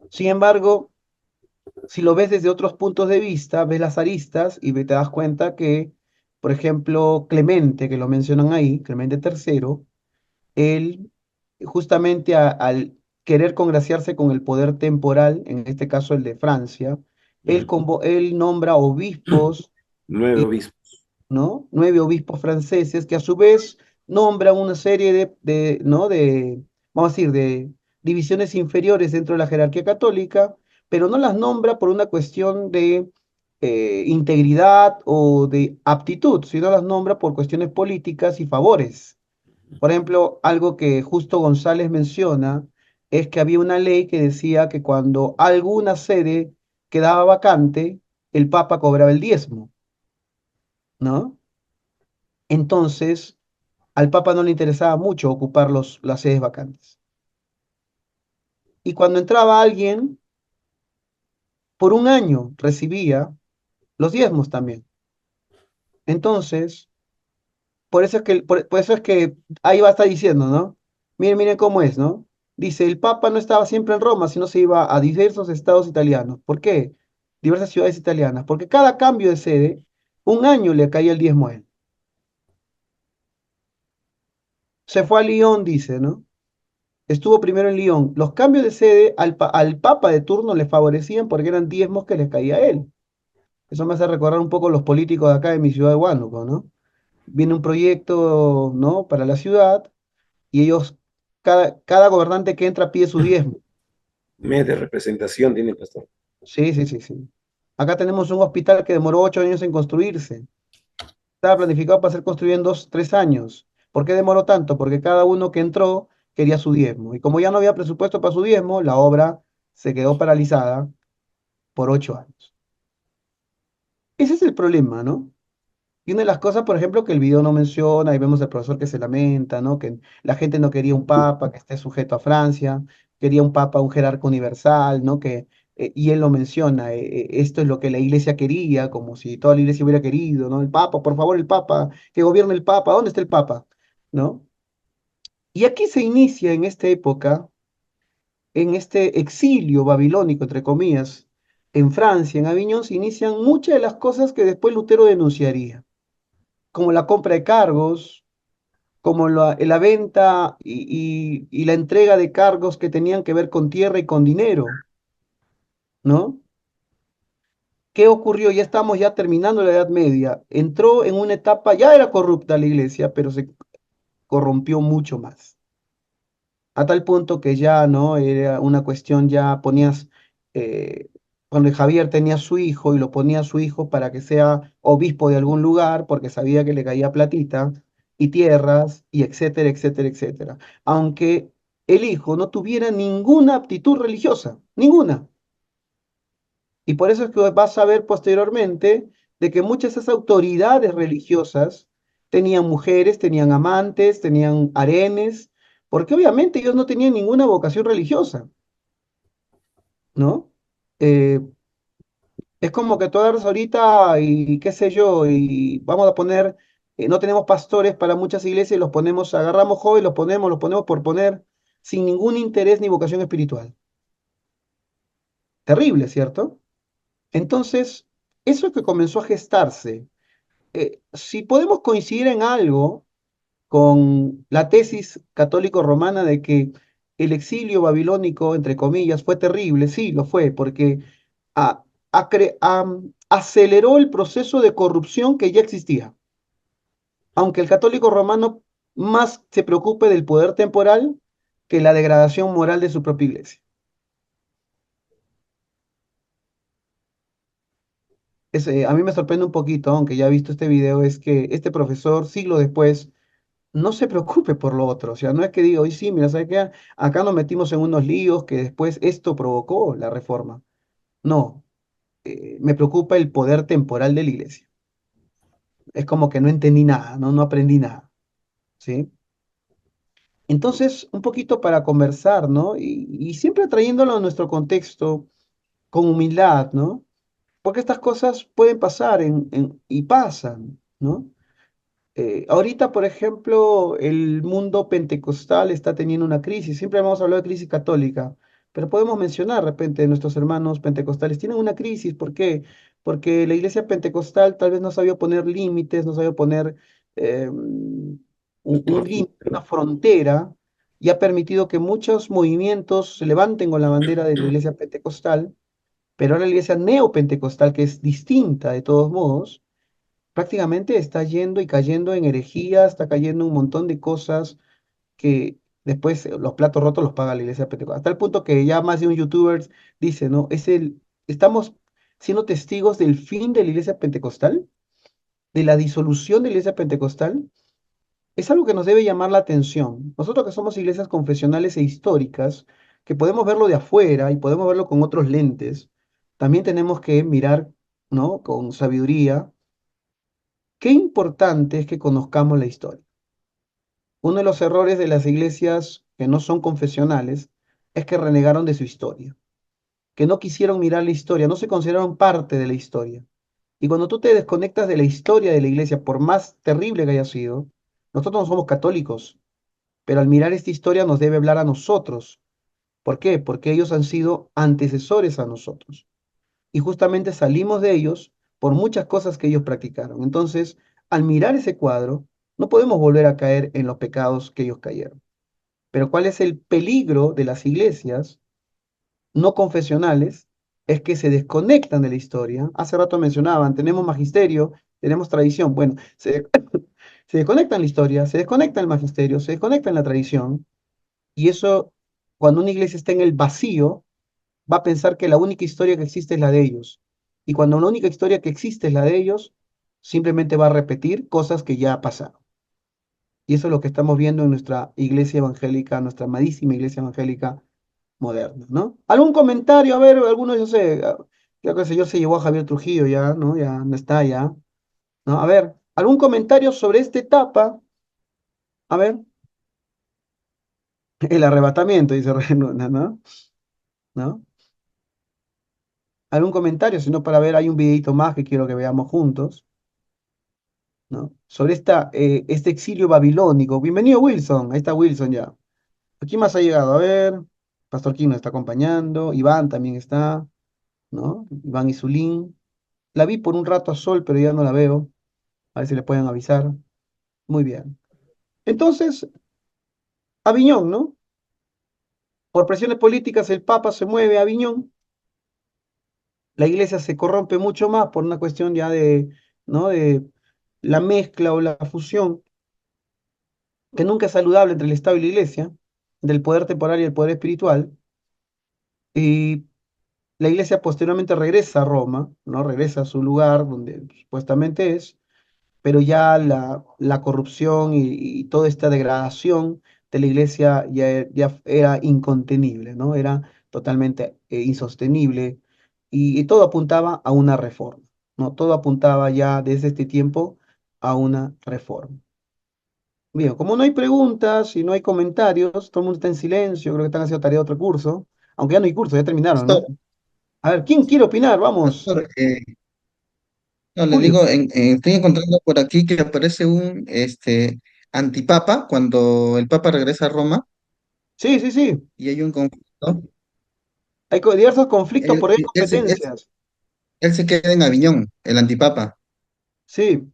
Sin embargo, si lo ves desde otros puntos de vista, ves las aristas y te das cuenta que, por ejemplo, Clemente, que lo mencionan ahí, Clemente III, él justamente al querer congraciarse con el poder temporal, en este caso el de Francia, él nombra obispos, 9 obispos. ¿no? 9 obispos franceses, que a su vez nombran una serie ¿no? Vamos a decir, de divisiones inferiores dentro de la jerarquía católica, pero no las nombra por una cuestión de integridad o de aptitud, sino las nombra por cuestiones políticas y favores. Por ejemplo, algo que Justo González menciona es que había una ley que decía que cuando alguna sede quedaba vacante, el Papa cobraba el diezmo, ¿no? Entonces, al Papa no le interesaba mucho ocupar las sedes vacantes. Y cuando entraba alguien, por un año recibía los diezmos también. Entonces, por eso es que ahí va a estar diciendo, ¿no? Miren, miren cómo es, ¿no? Dice, el Papa no estaba siempre en Roma, sino se iba a diversos estados italianos. ¿Por qué? Diversas ciudades italianas. Porque cada cambio de sede, un año le caía el diezmo a él. Se fue a Lyon, dice, ¿no? Estuvo primero en Lyon. Los cambios de sede al Papa de turno le favorecían porque eran diezmos que les caía a él. Eso me hace recordar un poco los políticos de acá de mi ciudad de Huánuco, ¿no? Viene un proyecto, ¿no? Para la ciudad y ellos, cada gobernante que entra pide su diezmo. Mes de representación tiene, pastor. Sí, sí, sí, sí. Acá tenemos un hospital que demoró 8 años en construirse. Estaba planificado para ser construido en 2, 3 años. ¿Por qué demoró tanto? Porque cada uno que entró quería su diezmo. Y como ya no había presupuesto para su diezmo, la obra se quedó paralizada por 8 años. Ese es el problema, ¿no? Y una de las cosas, por ejemplo, que el video no menciona, y vemos al profesor que se lamenta, ¿no? Que la gente no quería un papa que esté sujeto a Francia, quería un papa, un jerarca universal, ¿no? Y él lo menciona, esto es lo que la iglesia quería, como si toda la iglesia hubiera querido, ¿no? El papa, por favor, el papa, que gobierne el papa, ¿dónde está el papa? ¿No? Y aquí se inicia en esta época, en este exilio babilónico, entre comillas, en Francia, en Aviñón, se inician muchas de las cosas que después Lutero denunciaría, como la compra de cargos, como la venta y la entrega de cargos que tenían que ver con tierra y con dinero, ¿no? ¿Qué ocurrió? Ya estamos ya terminando la Edad Media. Entró en una etapa, ya era corrupta la iglesia, pero se corrompió mucho más. A tal punto que ya, ¿no? Era una cuestión, ya ponías, eh, cuando Javier tenía a su hijo y lo ponía a su hijo para que sea obispo de algún lugar, porque sabía que le caía platita y tierras, y etcétera, etcétera, etcétera. Aunque el hijo no tuviera ninguna aptitud religiosa, ninguna. Y por eso es que vas a ver posteriormente de que muchas de esas autoridades religiosas tenían mujeres, tenían amantes, tenían harenes, porque obviamente ellos no tenían ninguna vocación religiosa, ¿no? Eh, es como que tú agarras ahorita y qué sé yo, y vamos a poner, no tenemos pastores para muchas iglesias y los ponemos, agarramos jóvenes, los ponemos por poner sin ningún interés ni vocación espiritual. Terrible, ¿cierto? Entonces, eso es que comenzó a gestarse. Si podemos coincidir en algo con la tesis católico-romana de que el exilio babilónico, entre comillas, fue terrible, sí, lo fue, porque a- aceleró el proceso de corrupción que ya existía. Aunque el católico romano más se preocupe del poder temporal que la degradación moral de su propia iglesia. A mí me sorprende un poquito, aunque ya he visto este video, es que este profesor, siglos después, no se preocupe por lo otro. O sea, no es que diga, hoy sí, mira, ¿sabes qué? Acá nos metimos en unos líos que después esto provocó la reforma. No, me preocupa el poder temporal de la iglesia. Es como que no entendí nada, no, no aprendí nada, ¿sí? Entonces, un poquito para conversar, ¿no? Y siempre trayéndolo a nuestro contexto con humildad, ¿no? Porque estas cosas pueden pasar y pasan, ¿no? Ahorita, por ejemplo, el mundo pentecostal está teniendo una crisis. Siempre hemos hablado de crisis católica, pero podemos mencionar de repente nuestros hermanos pentecostales tienen una crisis. ¿Por qué? Porque la iglesia pentecostal tal vez no sabía poner límites, no sabía poner un límite, una frontera, y ha permitido que muchos movimientos se levanten con la bandera de la iglesia pentecostal, pero ahora la iglesia neopentecostal, que es distinta de todos modos, prácticamente está yendo y cayendo en herejía, está cayendo en un montón de cosas que después los platos rotos los paga la iglesia pentecostal. Hasta el punto que ya más de un youtuber dice, ¿no? Estamos siendo testigos del fin de la iglesia pentecostal, de la disolución de la iglesia pentecostal. Es algo que nos debe llamar la atención. Nosotros que somos iglesias confesionales e históricas, que podemos verlo de afuera y podemos verlo con otros lentes, también tenemos que mirar, ¿no? Con sabiduría. Qué importante es que conozcamos la historia. Uno de los errores de las iglesias que no son confesionales es que renegaron de su historia, que no quisieron mirar la historia, no se consideraron parte de la historia. Y cuando tú te desconectas de la historia de la iglesia, por más terrible que haya sido, nosotros no somos católicos, pero al mirar esta historia nos debe hablar a nosotros. ¿Por qué? Porque ellos han sido antecesores a nosotros. Y justamente salimos de ellos por muchas cosas que ellos practicaron. Entonces, al mirar ese cuadro, no podemos volver a caer en los pecados que ellos cayeron. Pero ¿cuál es el peligro de las iglesias no confesionales? Es que se desconectan de la historia. Hace rato mencionaban, tenemos magisterio, tenemos tradición. Bueno, se desconectan la historia, se desconecta el magisterio, se desconecta la tradición. Y eso, cuando una iglesia está en el vacío, va a pensar que la única historia que existe es la de ellos. Y cuando la única historia que existe es la de ellos, simplemente va a repetir cosas que ya pasaron. Y eso es lo que estamos viendo en nuestra iglesia evangélica, nuestra amadísima iglesia evangélica moderna, ¿no? ¿Algún comentario? A ver, alguno, yo sé, creo que el señor se llevó a Javier Trujillo ya, ¿no? Ya no está ya, ¿no? A ver, ¿algún comentario sobre esta etapa? A ver, el arrebatamiento, dice Renuena, ¿no? ¿No? ¿Algún comentario? Si no, para ver, hay un videito más que quiero que veamos juntos, ¿no? Sobre este exilio babilónico. Bienvenido, Wilson. Ahí está Wilson ya. ¿Quién más ha llegado? A ver, Pastor King nos está acompañando. Iván también está, ¿no? Iván y Zulín. La vi por un rato a Sol, pero ya no la veo. A ver si le pueden avisar. Muy bien. Entonces, Aviñón, ¿no? Por presiones políticas, el Papa se mueve a Aviñón. La iglesia se corrompe mucho más por una cuestión ya de, ¿no? De la mezcla o la fusión, que nunca es saludable entre el Estado y la iglesia, del poder temporal y el poder espiritual. Y la iglesia posteriormente regresa a Roma, ¿no? Regresa a su lugar donde supuestamente es, pero ya la corrupción y toda esta degradación de la iglesia ya era incontenible, ¿no? Era totalmente insostenible y todo apuntaba a una reforma, ¿no? Todo apuntaba ya desde este tiempo a una reforma. Bien, como no hay preguntas y no hay comentarios, todo el mundo está en silencio, creo que están haciendo tarea de otro curso, aunque ya no hay curso, ya terminaron, Pastor, ¿no? A ver, ¿quién quiere opinar? Vamos. pastor, no, le Julio. digo, estoy encontrando por aquí que aparece un antipapa cuando el papa regresa a Roma Sí, sí, sí. y hay un conflicto. Hay diversos conflictos Él, por ahí, él se, él- competencias. él se queda en Aviñón, el antipapa. Sí,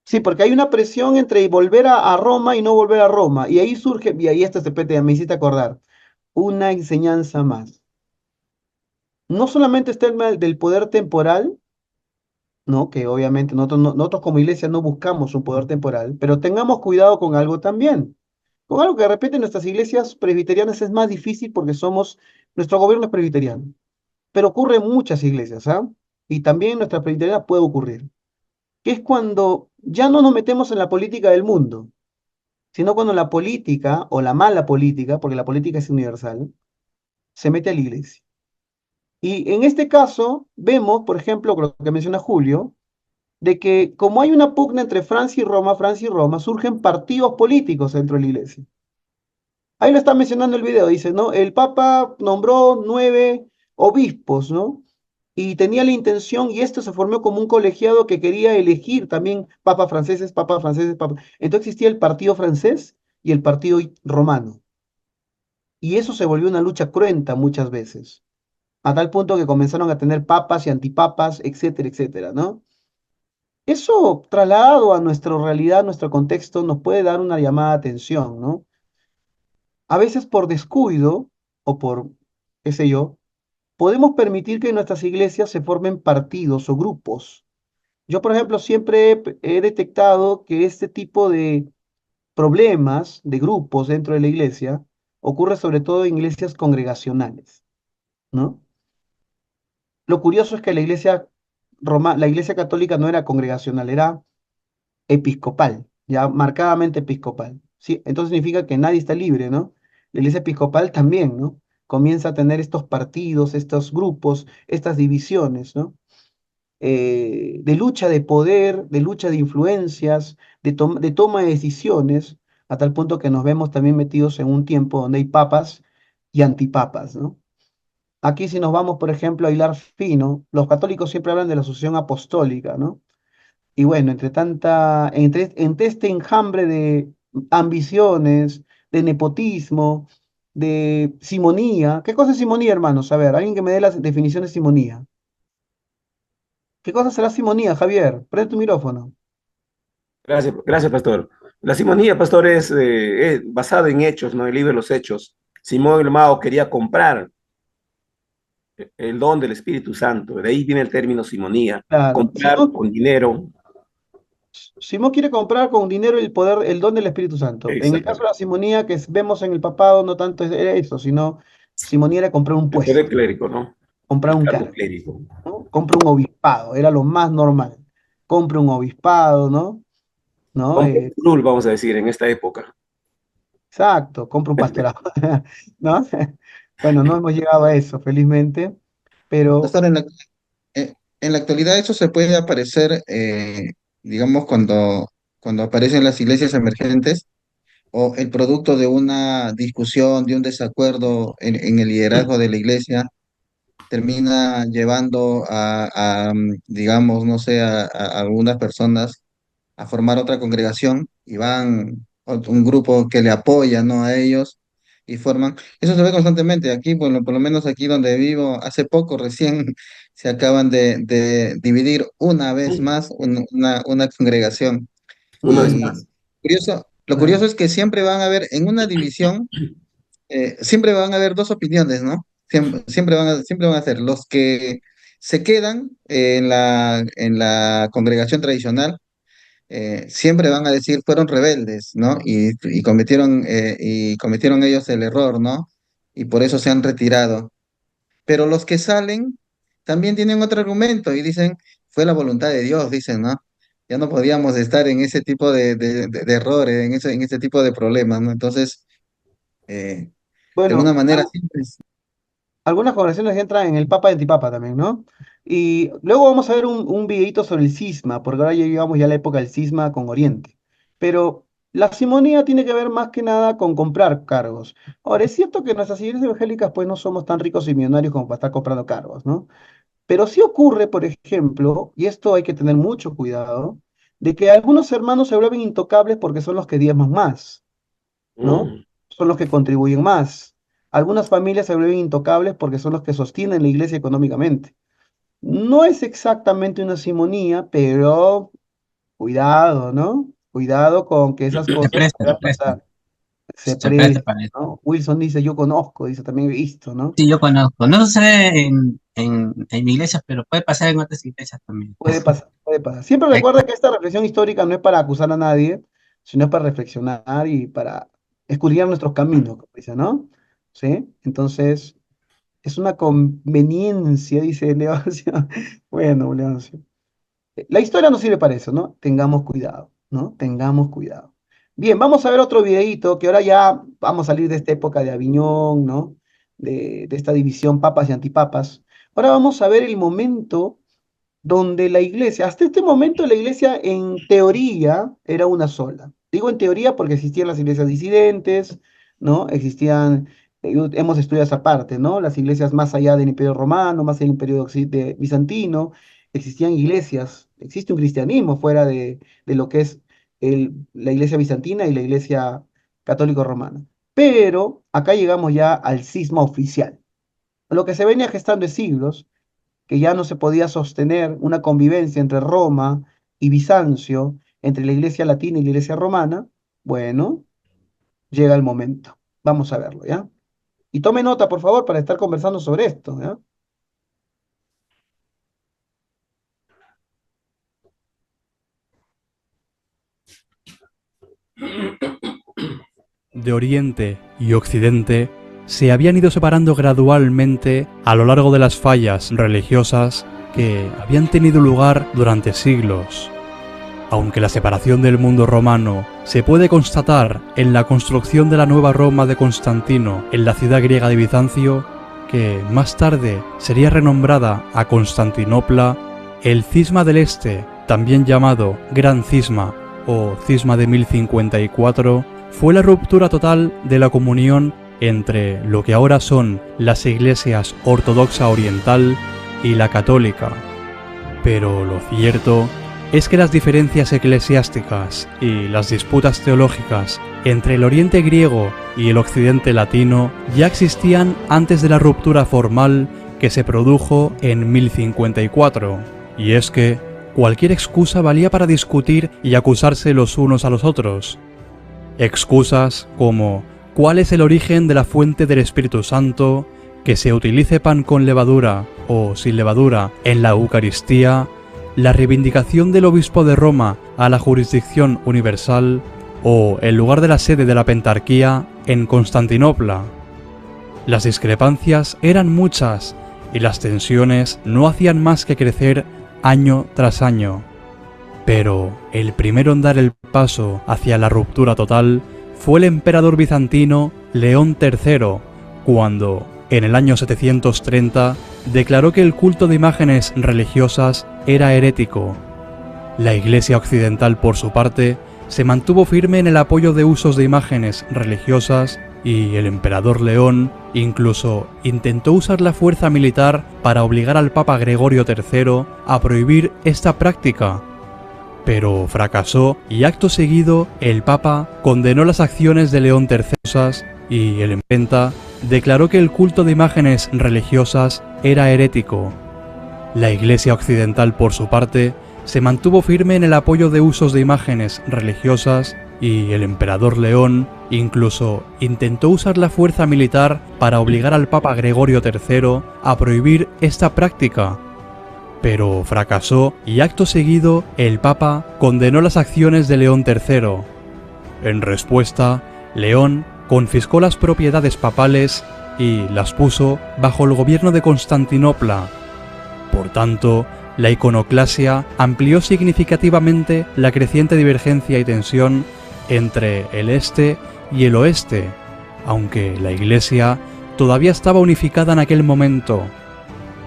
sí, porque hay una presión entre volver a Roma y no volver a Roma. Y ahí surge, y ahí está CPT, me hiciste acordar, una enseñanza más. No solamente está el mal del poder temporal, ¿no? Que obviamente nosotros, nosotros como iglesia no buscamos un poder temporal, pero tengamos cuidado con algo también. Con algo que de repente en nuestras iglesias presbiterianas es más difícil porque nuestro gobierno es presbiteriano. Pero ocurre en muchas iglesias, ¿ah? Y también en nuestra presbiteriana puede ocurrir. Que es cuando ya no nos metemos en la política del mundo, sino cuando la política o la mala política, porque la política es universal, se mete a la iglesia. Y en este caso vemos, por ejemplo, con lo que menciona Julio, de que como hay una pugna entre Francia y Roma, surgen partidos políticos dentro de la iglesia. Ahí lo está mencionando el video, dice, ¿no? El Papa nombró 9 obispos, ¿no? Y tenía la intención, y esto se formó como un colegiado que quería elegir también papas franceses, papas. Entonces existía el partido francés y el partido romano. Y eso se volvió una lucha cruenta muchas veces, a tal punto que comenzaron a tener papas y antipapas, etcétera, etcétera, ¿no? Eso trasladado a nuestra realidad, a nuestro contexto, nos puede dar una llamada de atención, ¿no? A veces por descuido o por, qué sé yo, podemos permitir que en nuestras iglesias se formen partidos o grupos. Yo, por ejemplo, siempre he detectado que este tipo de problemas de grupos dentro de la iglesia ocurre sobre todo en iglesias congregacionales, ¿no? Lo curioso es que la iglesia católica no era congregacional, era episcopal, ya marcadamente episcopal. Sí, entonces significa que nadie está libre, ¿no? La iglesia episcopal también, ¿no? Comienza a tener estos partidos, estos grupos, estas divisiones, ¿no? De lucha de poder, de lucha de influencias, de toma de decisiones, a tal punto que nos vemos también metidos en un tiempo donde hay papas y antipapas, ¿no? Aquí si nos vamos, por ejemplo, a hilar fino, los católicos siempre hablan de la sucesión apostólica, ¿no? Y bueno, entre este enjambre de ambiciones, de nepotismo, de simonía. ¿Qué cosa es simonía, hermanos? A ver, alguien que me dé la definición de simonía. ¿Qué cosa será simonía, Javier? Prende tu micrófono. Gracias, pastor. La simonía, pastor, es basada en hechos, ¿no? El libro de los Hechos. Simón el Mago quería comprar el don del Espíritu Santo. De ahí viene el término simonía. Claro, Comprar con dinero. Simón quiere comprar con dinero el poder, el don del Espíritu Santo. En el caso de Exactamente. la simonía que vemos en el papado, no tanto era eso, sino simonía era comprar un El puesto, poder clérigo, ¿no? comprar El un cargo cargo, clérigo. ¿no? Compra un obispado, era lo más normal. Compra un obispado, ¿no? ¿No? Compra un curul, vamos a decir, en esta época. Exacto, compra un pastorado, ¿no? Bueno, no hemos llegado a eso, felizmente, pero Pastor, en la actualidad eso se puede aparecer, digamos, cuando aparecen las iglesias emergentes o el producto de una discusión, de un desacuerdo en el liderazgo de la iglesia, termina llevando digamos, no sé, a algunas personas a formar otra congregación y van un grupo que le apoya, ¿no? A ellos y forman. Eso se ve constantemente aquí, bueno, por lo menos aquí donde vivo, hace poco recién se acaban de dividir una vez más una congregación. una vez Y más. lo curioso es que siempre van a haber, en una división, siempre van a haber dos opiniones, ¿no? Siempre van a ser los que se quedan en la congregación tradicional, siempre van a decir fueron rebeldes, ¿no? Y cometieron ellos el error, ¿no? Y por eso se han retirado. Pero los que salen también tienen otro argumento y dicen, fue la voluntad de Dios, dicen, ¿no? Ya no podíamos estar en ese tipo de errores, en ese tipo de problemas, ¿no? Entonces, de alguna Bueno, manera, siempre algunas congregaciones entran en el Papa y Antipapa también, ¿no? Y luego vamos a ver un videito sobre el cisma, porque ahora ya llegamos ya a la época del cisma con Oriente. Pero la simonía tiene que ver más que nada con comprar cargos. Ahora, es cierto que nuestras iglesias evangélicas pues no somos tan ricos y millonarios como para estar comprando cargos, ¿no? Pero sí ocurre, por ejemplo, y esto hay que tener mucho cuidado, de que algunos hermanos se vuelven intocables porque son los que diezman más, ¿no? Son los que contribuyen más. Algunas familias se vuelven intocables porque son los que sostienen la iglesia económicamente. No es exactamente una simonía, pero cuidado, ¿no? Cuidado con que esas cosas puedan pasar. Se Se presta presta, para eso. ¿no? Wilson dice, yo conozco, dice, también he visto, ¿no? Sí, yo conozco. No sucede en mi iglesia, pero puede pasar en otras iglesias también. Puede pasar, puede pasar. Siempre recuerda que esta reflexión histórica no es para acusar a nadie, sino es para reflexionar y para escudriñar nuestros caminos, como dice, ¿no? ¿Sí? Entonces, es una conveniencia, dice Leoncio. Bueno, Leoncio. La historia nos sirve para eso, ¿no? Tengamos cuidado, ¿no? Tengamos cuidado. Bien, vamos a ver otro videíto, que ahora ya vamos a salir de esta época de Aviñón, ¿no? De esta división papas y antipapas. Ahora vamos a ver el momento donde la iglesia, hasta este momento la iglesia en teoría era una sola. Digo en teoría porque existían las iglesias disidentes, ¿no? Existían, hemos estudiado esa parte, ¿no? Las iglesias más allá del Imperio Romano, más allá del Imperio Bizantino, existían iglesias, existe un cristianismo fuera de lo que es la iglesia bizantina y la iglesia católico romana. Pero acá llegamos ya al cisma oficial. Lo que se venía gestando de siglos, que ya no se podía sostener una convivencia entre Roma y Bizancio, entre la iglesia latina y la iglesia romana, bueno, llega el momento. Vamos a verlo, ¿ya? Y tome nota, por favor, para estar conversando sobre esto, ¿ya? De Oriente y Occidente se habían ido separando gradualmente a lo largo de las fallas religiosas que habían tenido lugar durante siglos. Aunque la separación del mundo romano se puede constatar en la construcción de la nueva Roma de Constantino en la ciudad griega de Bizancio, que más tarde sería renombrada a Constantinopla, el cisma del Este, también llamado Gran Cisma o Cisma de 1054, fue la ruptura total de la comunión entre lo que ahora son las iglesias ortodoxa oriental y la católica. Pero lo cierto es que las diferencias eclesiásticas y las disputas teológicas entre el Oriente griego y el Occidente latino ya existían antes de la ruptura formal que se produjo en 1054, y es que cualquier excusa valía para discutir y acusarse los unos a los otros. Excusas como ¿cuál es el origen de la fuente del Espíritu Santo?, que se utilice pan con levadura o sin levadura en la Eucaristía, la reivindicación del obispo de Roma a la jurisdicción universal o el lugar de la sede de la Pentarquía en Constantinopla. Las discrepancias eran muchas y las tensiones no hacían más que crecer año tras año. Pero el primero en dar el paso hacia la ruptura total fue el emperador bizantino León III, cuando, en el año 730, declaró que el culto de imágenes religiosas era herético. La Iglesia occidental, por su parte, se mantuvo firme en el apoyo de usos de imágenes religiosas y el emperador León incluso intentó usar la fuerza militar para obligar al Papa Gregorio III a prohibir esta práctica. Pero fracasó y acto seguido el Papa condenó las acciones de León III y el Empenta declaró que el culto de imágenes religiosas era herético. La Iglesia occidental, por su parte, se mantuvo firme en el apoyo de usos de imágenes religiosas y el emperador León incluso intentó usar la fuerza militar para obligar al Papa Gregorio III a prohibir esta práctica. Pero fracasó y acto seguido el Papa condenó las acciones de León III. En respuesta, León confiscó las propiedades papales y las puso bajo el gobierno de Constantinopla. Por tanto, la iconoclasia amplió significativamente la creciente divergencia y tensión entre el este y el oeste, aunque la Iglesia todavía estaba unificada en aquel momento.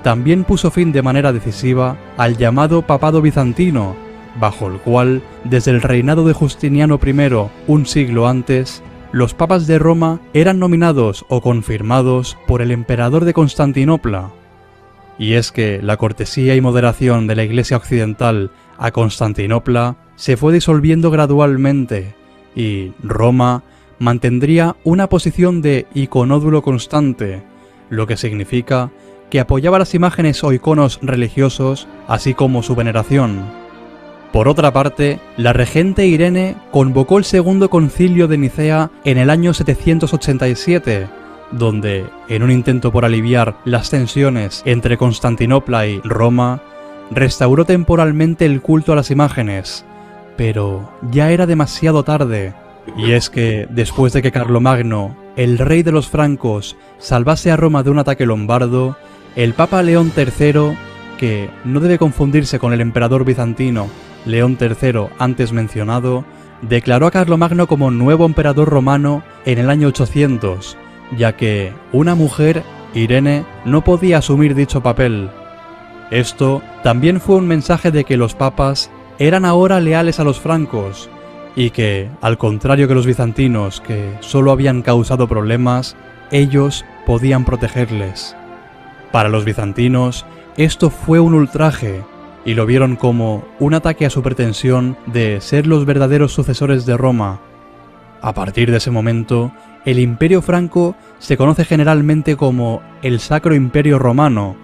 También puso fin de manera decisiva al llamado Papado Bizantino, bajo el cual, desde el reinado de Justiniano I, un siglo antes, los papas de Roma eran nominados o confirmados por el emperador de Constantinopla. Y es que la cortesía y moderación de la Iglesia occidental a Constantinopla se fue disolviendo gradualmente, y Roma mantendría una posición de iconódulo constante, lo que significa que apoyaba las imágenes o iconos religiosos, así como su veneración. Por otra parte, la regente Irene convocó el segundo concilio de Nicea en el año 787, donde, en un intento por aliviar las tensiones entre Constantinopla y Roma, restauró temporalmente el culto a las imágenes, pero ya era demasiado tarde. Y es que, después de que Carlomagno, el rey de los francos, salvase a Roma de un ataque lombardo, el Papa León III, que no debe confundirse con el emperador bizantino León III antes mencionado, declaró a Carlomagno como nuevo emperador romano en el año 800, ya que una mujer, Irene, no podía asumir dicho papel. Esto también fue un mensaje de que los papas eran ahora leales a los francos, y que, al contrario que los bizantinos, que solo habían causado problemas, ellos podían protegerles. Para los bizantinos, esto fue un ultraje, y lo vieron como un ataque a su pretensión de ser los verdaderos sucesores de Roma. A partir de ese momento, el Imperio Franco se conoce generalmente como el Sacro Imperio Romano.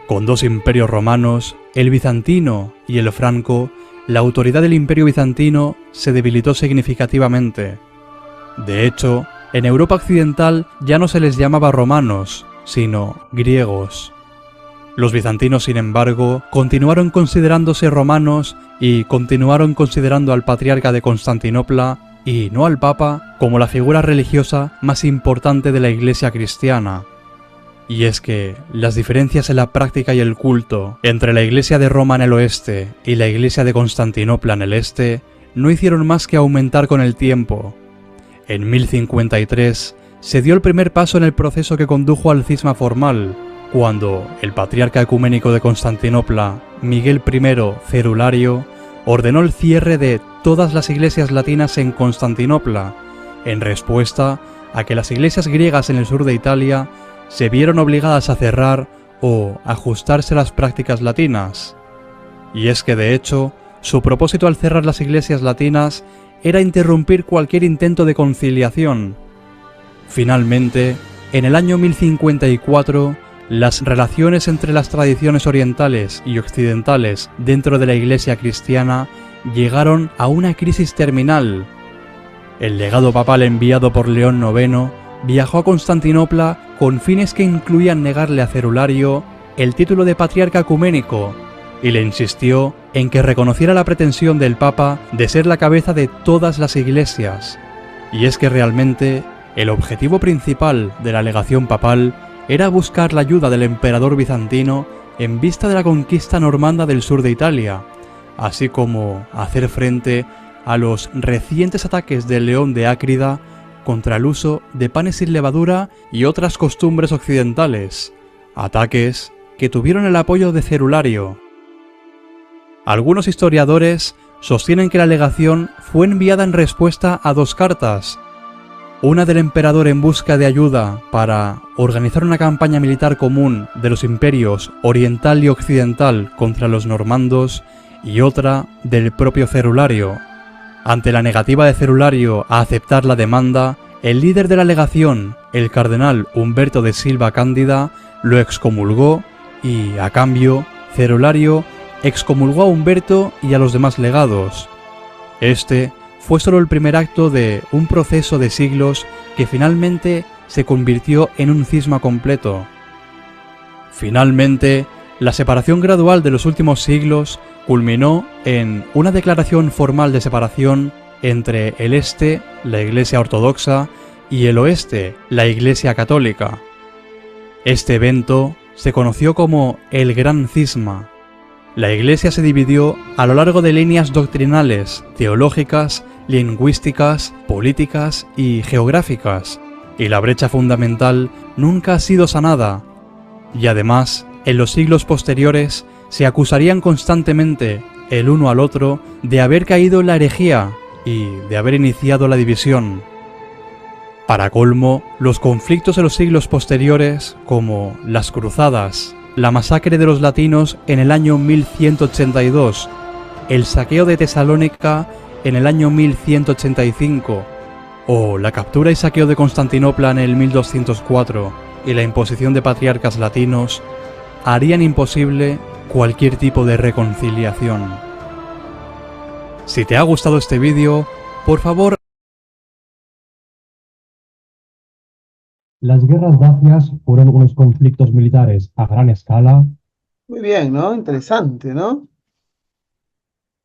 Con dos imperios romanos, el bizantino y el franco, la autoridad del Imperio bizantino se debilitó significativamente. De hecho, en Europa occidental ya no se les llamaba romanos, sino griegos. Los bizantinos, sin embargo, continuaron considerándose romanos y continuaron considerando al patriarca de Constantinopla, y no al Papa, como la figura religiosa más importante de la Iglesia cristiana. Y es que las diferencias en la práctica y el culto entre la Iglesia de Roma en el oeste y la Iglesia de Constantinopla en el este no hicieron más que aumentar con el tiempo. En 1053 se dio el primer paso en el proceso que condujo al cisma formal, cuando el patriarca ecuménico de Constantinopla, Miguel I Cerulario, ordenó el cierre de todas las iglesias latinas en Constantinopla, en respuesta a que las iglesias griegas en el sur de Italia se vieron obligadas a cerrar o ajustarse a las prácticas latinas. Y es que de hecho, su propósito al cerrar las iglesias latinas era interrumpir cualquier intento de conciliación. Finalmente, en el año 1054, las relaciones entre las tradiciones orientales y occidentales dentro de la iglesia cristiana llegaron a una crisis terminal. El legado papal enviado por León IX viajó a Constantinopla con fines que incluían negarle a Cerulario el título de patriarca ecuménico y le insistió en que reconociera la pretensión del Papa de ser la cabeza de todas las iglesias. Y es que realmente el objetivo principal de la legación papal era buscar la ayuda del emperador bizantino en vista de la conquista normanda del sur de Italia, así como hacer frente a los recientes ataques del León de Ácrida contra el uso de panes sin levadura y otras costumbres occidentales, ataques que tuvieron el apoyo de Cerulario. Algunos historiadores sostienen que la legación fue enviada en respuesta a dos cartas, una del emperador en busca de ayuda para organizar una campaña militar común de los imperios oriental y occidental contra los normandos, y otra del propio Cerulario. Ante la negativa de Cerulario a aceptar la demanda, el líder de la legación, el cardenal Humberto de Silva Cándida, lo excomulgó y, a cambio, Cerulario excomulgó a Humberto y a los demás legados. Este fue solo el primer acto de un proceso de siglos que finalmente se convirtió en un cisma completo. Finalmente, la separación gradual de los últimos siglos culminó en una declaración formal de separación entre el este, la Iglesia Ortodoxa, y el oeste, la Iglesia Católica. Este evento se conoció como el Gran Cisma. La Iglesia se dividió a lo largo de líneas doctrinales, teológicas, lingüísticas, políticas y geográficas, y la brecha fundamental nunca ha sido sanada. Y además, en los siglos posteriores, se acusarían constantemente el uno al otro de haber caído en la herejía y de haber iniciado la división. Para colmo, los conflictos de los siglos posteriores, como las cruzadas, la masacre de los latinos en el año 1182, el saqueo de Tesalónica en el año 1185, o la captura y saqueo de Constantinopla en el 1204 y la imposición de patriarcas latinos, harían imposible cualquier tipo de reconciliación. Si te ha gustado este vídeo, por favor... Las guerras dacias fueron unos conflictos militares a gran escala. Muy bien, ¿no? Interesante, ¿no?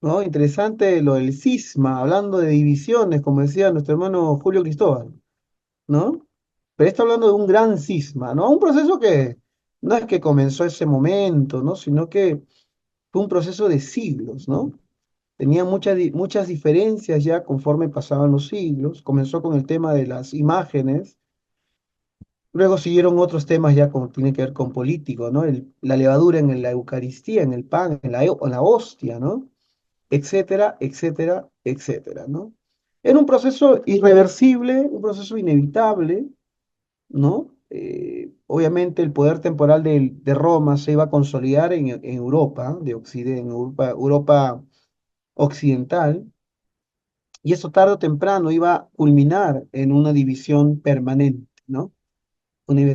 ¿No? Interesante lo del cisma, hablando de divisiones, como decía nuestro hermano Julio Cristóbal, ¿no? Pero está hablando de un gran cisma, ¿no? Un proceso que no es que comenzó ese momento, ¿no? Sino que fue un proceso de siglos, ¿no? Tenía muchas diferencias ya conforme pasaban los siglos. Comenzó con el tema de las imágenes. Luego siguieron otros temas ya como tienen que ver con político, ¿no? La levadura en la Eucaristía, en el pan, en la hostia, ¿no? Etcétera, etcétera, etcétera, ¿no? Era un proceso irreversible, un proceso inevitable, ¿no? Obviamente el poder temporal de Roma se iba a consolidar en Europa, en Europa occidental, y eso tarde o temprano iba a culminar en una división permanente, ¿no?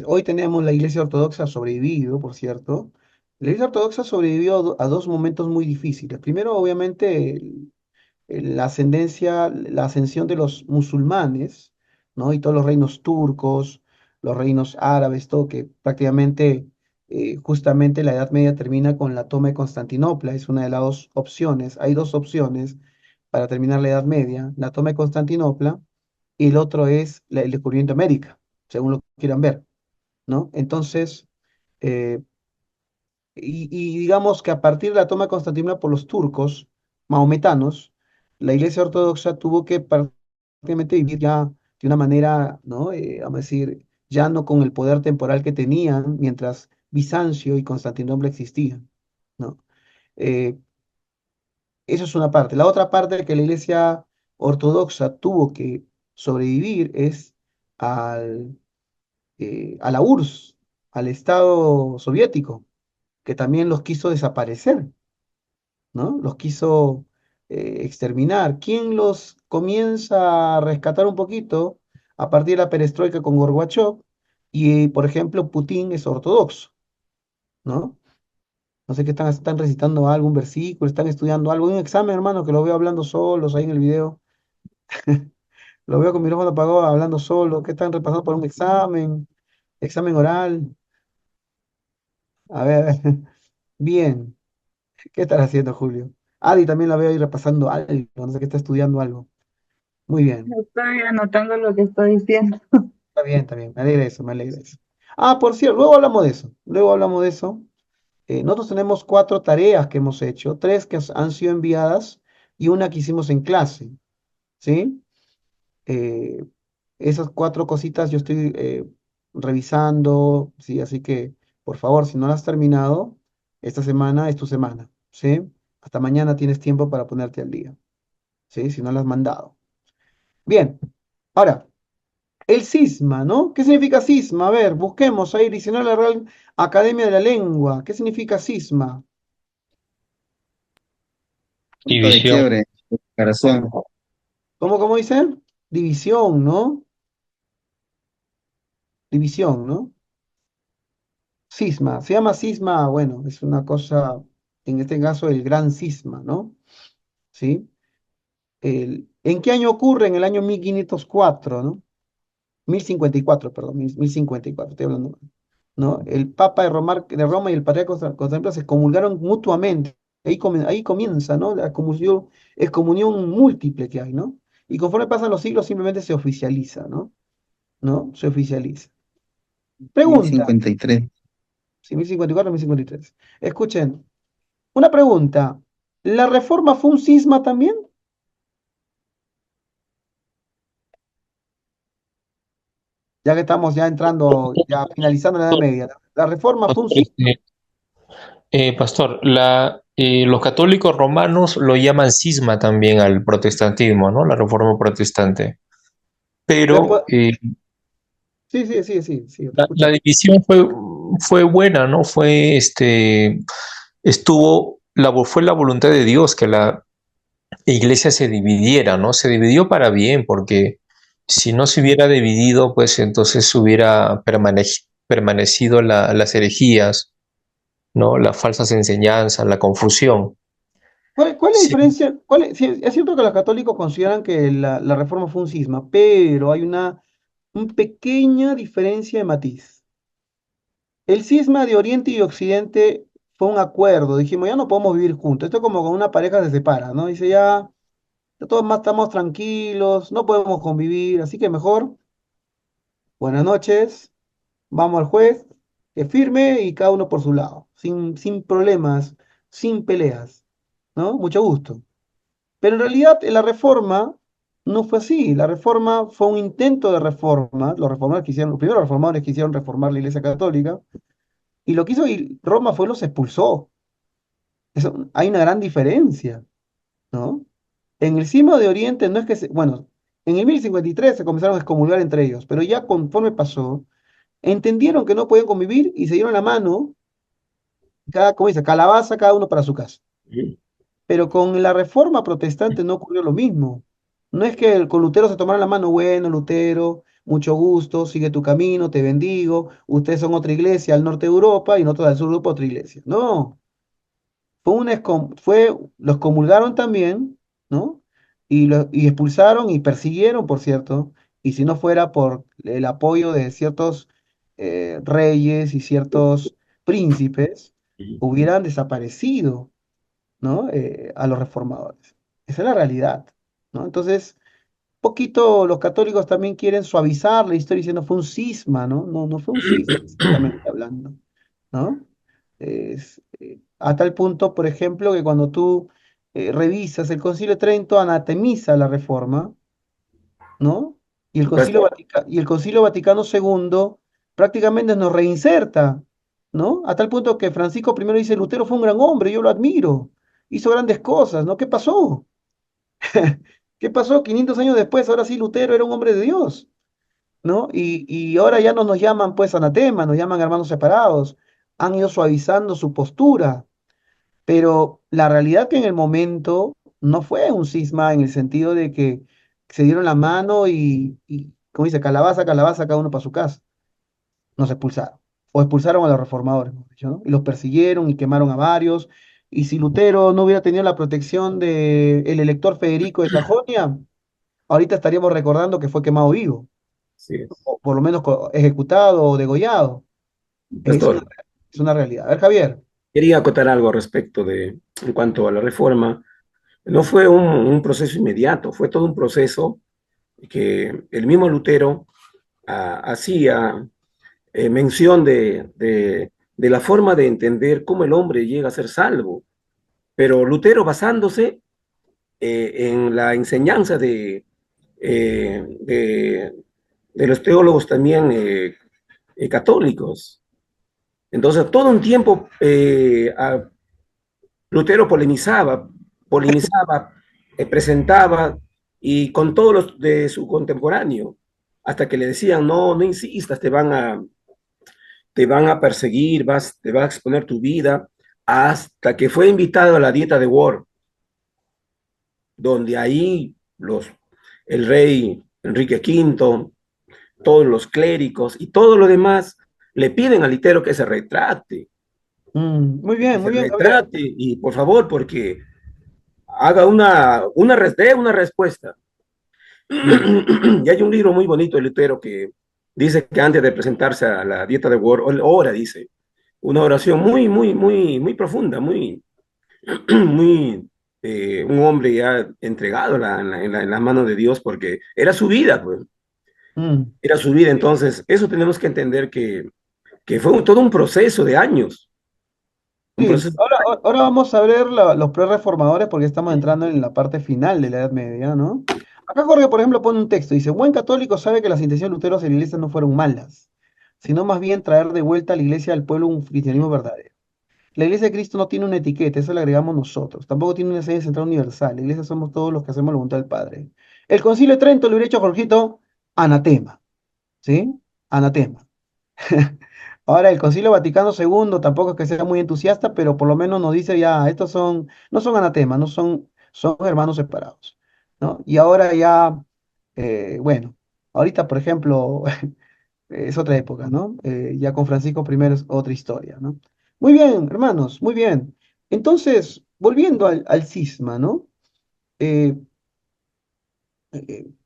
Hoy tenemos la Iglesia Ortodoxa ha sobrevivido, por cierto. La Iglesia Ortodoxa sobrevivió a dos momentos muy difíciles. Primero, obviamente, la la ascensión de los musulmanes, ¿no? Y todos los reinos turcos, los reinos árabes, todo que prácticamente, justamente la Edad Media termina con la toma de Constantinopla, es una de las dos opciones. Hay dos opciones para terminar la Edad Media, la toma de Constantinopla y el otro es el descubrimiento de América, según lo que quieran ver, ¿no? Entonces, eh, y digamos que a partir de la toma de Constantinopla por los turcos mahometanos, la Iglesia Ortodoxa tuvo que prácticamente vivir ya de una manera, ¿no? Vamos a decir, ya no con el poder temporal que tenían mientras Bizancio y Constantinopla existían, ¿no? Eh, Eso es una parte. La otra parte que la Iglesia Ortodoxa tuvo que sobrevivir es al, a la URSS, al Estado soviético, que también los quiso desaparecer, ¿no? Los quiso exterminar. ¿Quién los comienza a rescatar un poquito a partir de la perestroika con Gorbachev? Y, por ejemplo, Putin es ortodoxo, ¿no? No sé qué están recitando algo, un versículo, están estudiando algo. Hay un examen, hermano, que lo veo hablando solos ahí en el video. Lo veo con mi micrófono apagado hablando solo. ¿Qué están repasando por un examen? Examen oral. A ver, bien. ¿Qué estás haciendo, Julio? Adi también la veo ahí repasando algo. No sé qué está estudiando algo. Muy bien. Estoy anotando lo que estoy diciendo. Está bien, está bien. Me alegra eso, me alegra eso. Ah, por cierto, luego hablamos de eso. Luego hablamos de eso. Nosotros tenemos 4 tareas que hemos hecho, 3 que han sido enviadas y una que hicimos en clase, ¿sí? Eh, Esas 4 cositas yo estoy revisando, ¿sí? Así que, por favor, si no las has terminado, esta semana es tu semana, ¿sí? Hasta mañana tienes tiempo para ponerte al día, ¿sí? Si no las has mandado. Bien, ahora, el cisma, ¿no? ¿Qué significa cisma? A ver, busquemos ahí, diccionario de la Real Academia de la Lengua. ¿Qué significa cisma? Punto de División. quiebre, corazón. ¿Cómo dicen? División, ¿no? División, ¿no? Cisma, se llama cisma, bueno, es una cosa, en este caso, el gran cisma, ¿no? ¿Sí? ¿En qué año ocurre? En el año 1504, ¿no? 1054, perdón, 1054, estoy hablando mal, ¿no? El Papa de Roma y el Patriarca de Constantinopla se comulgaron mutuamente. Ahí comienza, ¿no? La excomunión múltiple que hay, ¿no? Y conforme pasan los siglos, simplemente se oficializa, ¿no? ¿No? Se oficializa. Pregunta. 1053. Sí, 1054, 1053. Escuchen, una pregunta. ¿La reforma fue un cisma también? Ya que estamos ya entrando, ya finalizando la Edad Media. ¿La reforma fue un cisma? Pastor, los católicos romanos lo llaman cisma también al protestantismo, ¿no? La reforma protestante. Pero Sí, sí, sí, sí, sí, te la escucho. división fue buena, ¿no? Fue la voluntad de Dios que la iglesia se dividiera, ¿no? Se dividió para bien, porque si no se hubiera dividido, pues entonces hubiera permanecido las herejías, ¿no? Las falsas enseñanzas, la confusión. ¿Cuál es la Sí, diferencia? Sí, es cierto que los católicos consideran que la reforma fue un cisma, pero hay una pequeña diferencia de matiz. El cisma de Oriente y Occidente fue un acuerdo. Dijimos, ya no podemos vivir juntos. Esto es como cuando una pareja se separa, ¿no? Dice, ya todos más estamos tranquilos, no podemos convivir, así que mejor, buenas noches, vamos al juez, que firme y cada uno por su lado, sin problemas, sin peleas, ¿no? Mucho gusto. Pero en realidad en la reforma no fue así. La reforma fue un intento de reforma. Los primeros reformadores quisieron reformar la Iglesia Católica. Y lo que hizo Roma fue los expulsó. Hay una gran diferencia, ¿no? En el Cisma de Oriente no es que bueno, en el 1053 se comenzaron a excomulgar entre ellos, pero ya conforme pasó, entendieron que no podían convivir y se dieron la mano, como dice, calabaza cada uno para su casa. Pero con la reforma protestante no ocurrió lo mismo. No es que con Lutero se tomaron la mano, bueno, Lutero, mucho gusto, sigue tu camino, te bendigo, ustedes son otra iglesia al norte de Europa y nosotros al sur de Europa otra iglesia. No, los comulgaron también, ¿no? Y expulsaron y persiguieron, por cierto, y si no fuera por el apoyo de ciertos reyes y ciertos príncipes, hubieran desaparecido, ¿no? A los reformadores. Esa es la realidad, ¿no? Entonces, poquito los católicos también quieren suavizar la historia diciendo fue un cisma, ¿no? No, no fue un cisma, exactamente hablando, ¿no? A tal punto, por ejemplo, que cuando tú revisas el Concilio de Trento anatemiza la reforma, ¿no? Y el Concilio Vaticano II prácticamente nos reinserta, ¿no? A tal punto que Francisco I dice, Lutero fue un gran hombre, yo lo admiro, hizo grandes cosas, ¿no? ¿Qué pasó? ¿Qué pasó? 500 años después, ahora sí Lutero era un hombre de Dios. ¿no? Y ahora ya no nos llaman pues anatema, nos llaman hermanos separados. Han ido suavizando su postura, pero la realidad que en el momento no fue un cisma en el sentido de que se dieron la mano y como dice, calabaza, calabaza, cada uno para su casa. Nos expulsaron. O expulsaron a los reformadores, mejor dicho, ¿no? Y los persiguieron y quemaron a varios. Y si Lutero no hubiera tenido la protección del elector Federico de Sajonia, ahorita estaríamos recordando que fue quemado vivo, Sí, es. o por lo menos ejecutado o degollado. Es una, Pastor, es una realidad. A ver, Javier. quería acotar algo respecto en cuanto a la reforma. No fue un proceso inmediato, fue todo un proceso que el mismo Lutero hacía mención de la forma de entender cómo el hombre llega a ser salvo. Pero Lutero basándose en la enseñanza de, de los teólogos también católicos. Entonces, todo un tiempo Lutero polemizaba, presentaba y con todos los de su contemporáneo, hasta que le decían, no, no insistas, te van a perseguir, te vas a exponer tu vida, hasta que fue invitado a la dieta de Worms, donde ahí el rey Enrique V, todos los clérigos y todo lo demás le piden a Lutero que se retrate, Muy que bien, se muy bien, Javier. retrate y por favor, porque haga dé una respuesta. Y hay un libro muy bonito de Lutero que dice que antes de presentarse a la dieta de Worms, ora, dice, una oración muy profunda, muy un hombre ya entregado en la mano de Dios, porque era su vida, pues, era su vida. Entonces, eso tenemos que entender que fue todo un proceso de años, un Sí, proceso. ahora vamos a ver los pre-reformadores porque estamos entrando en la parte final de la Edad Media, ¿no? Acá Jorge, por ejemplo, pone un texto, dice, buen católico sabe que las intenciones de Lutero hacia la iglesia no fueron malas, sino más bien traer de vuelta a la iglesia al pueblo un cristianismo verdadero. La iglesia de Cristo no tiene una etiqueta, eso le agregamos nosotros, tampoco tiene una sede central universal, la iglesia somos todos los que hacemos la voluntad del Padre. El Concilio de Trento le hubiera hecho a Jorgito anatema, ¿sí? Anatema. Ahora, el Concilio Vaticano II tampoco es que sea muy entusiasta, pero por lo menos nos dice ya, no son anatemas, son hermanos separados, ¿no? Y ahora ya, bueno, ahorita, por ejemplo, es otra época, ¿no? Ya con Francisco I es otra historia, ¿no? Muy bien, hermanos, muy bien. Entonces, volviendo al cisma, ¿no? Eh,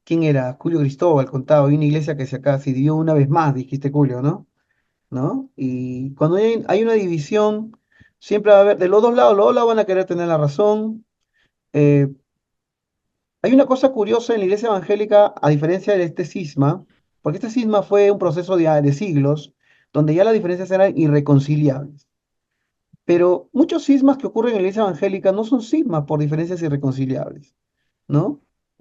¿Quién era? Julio Cristóbal contaba, hay una iglesia que se acá se dividió una vez más, dijiste Julio, ¿no? ¿No? Y cuando hay una división, siempre va a haber, de los dos lados van a querer tener la razón. Eh, Hay una cosa curiosa en la iglesia evangélica, a diferencia de este cisma, porque este cisma fue un proceso de siglos, donde ya las diferencias eran irreconciliables. Pero muchos cismas que ocurren en la iglesia evangélica no son cismas por diferencias irreconciliables, ¿no?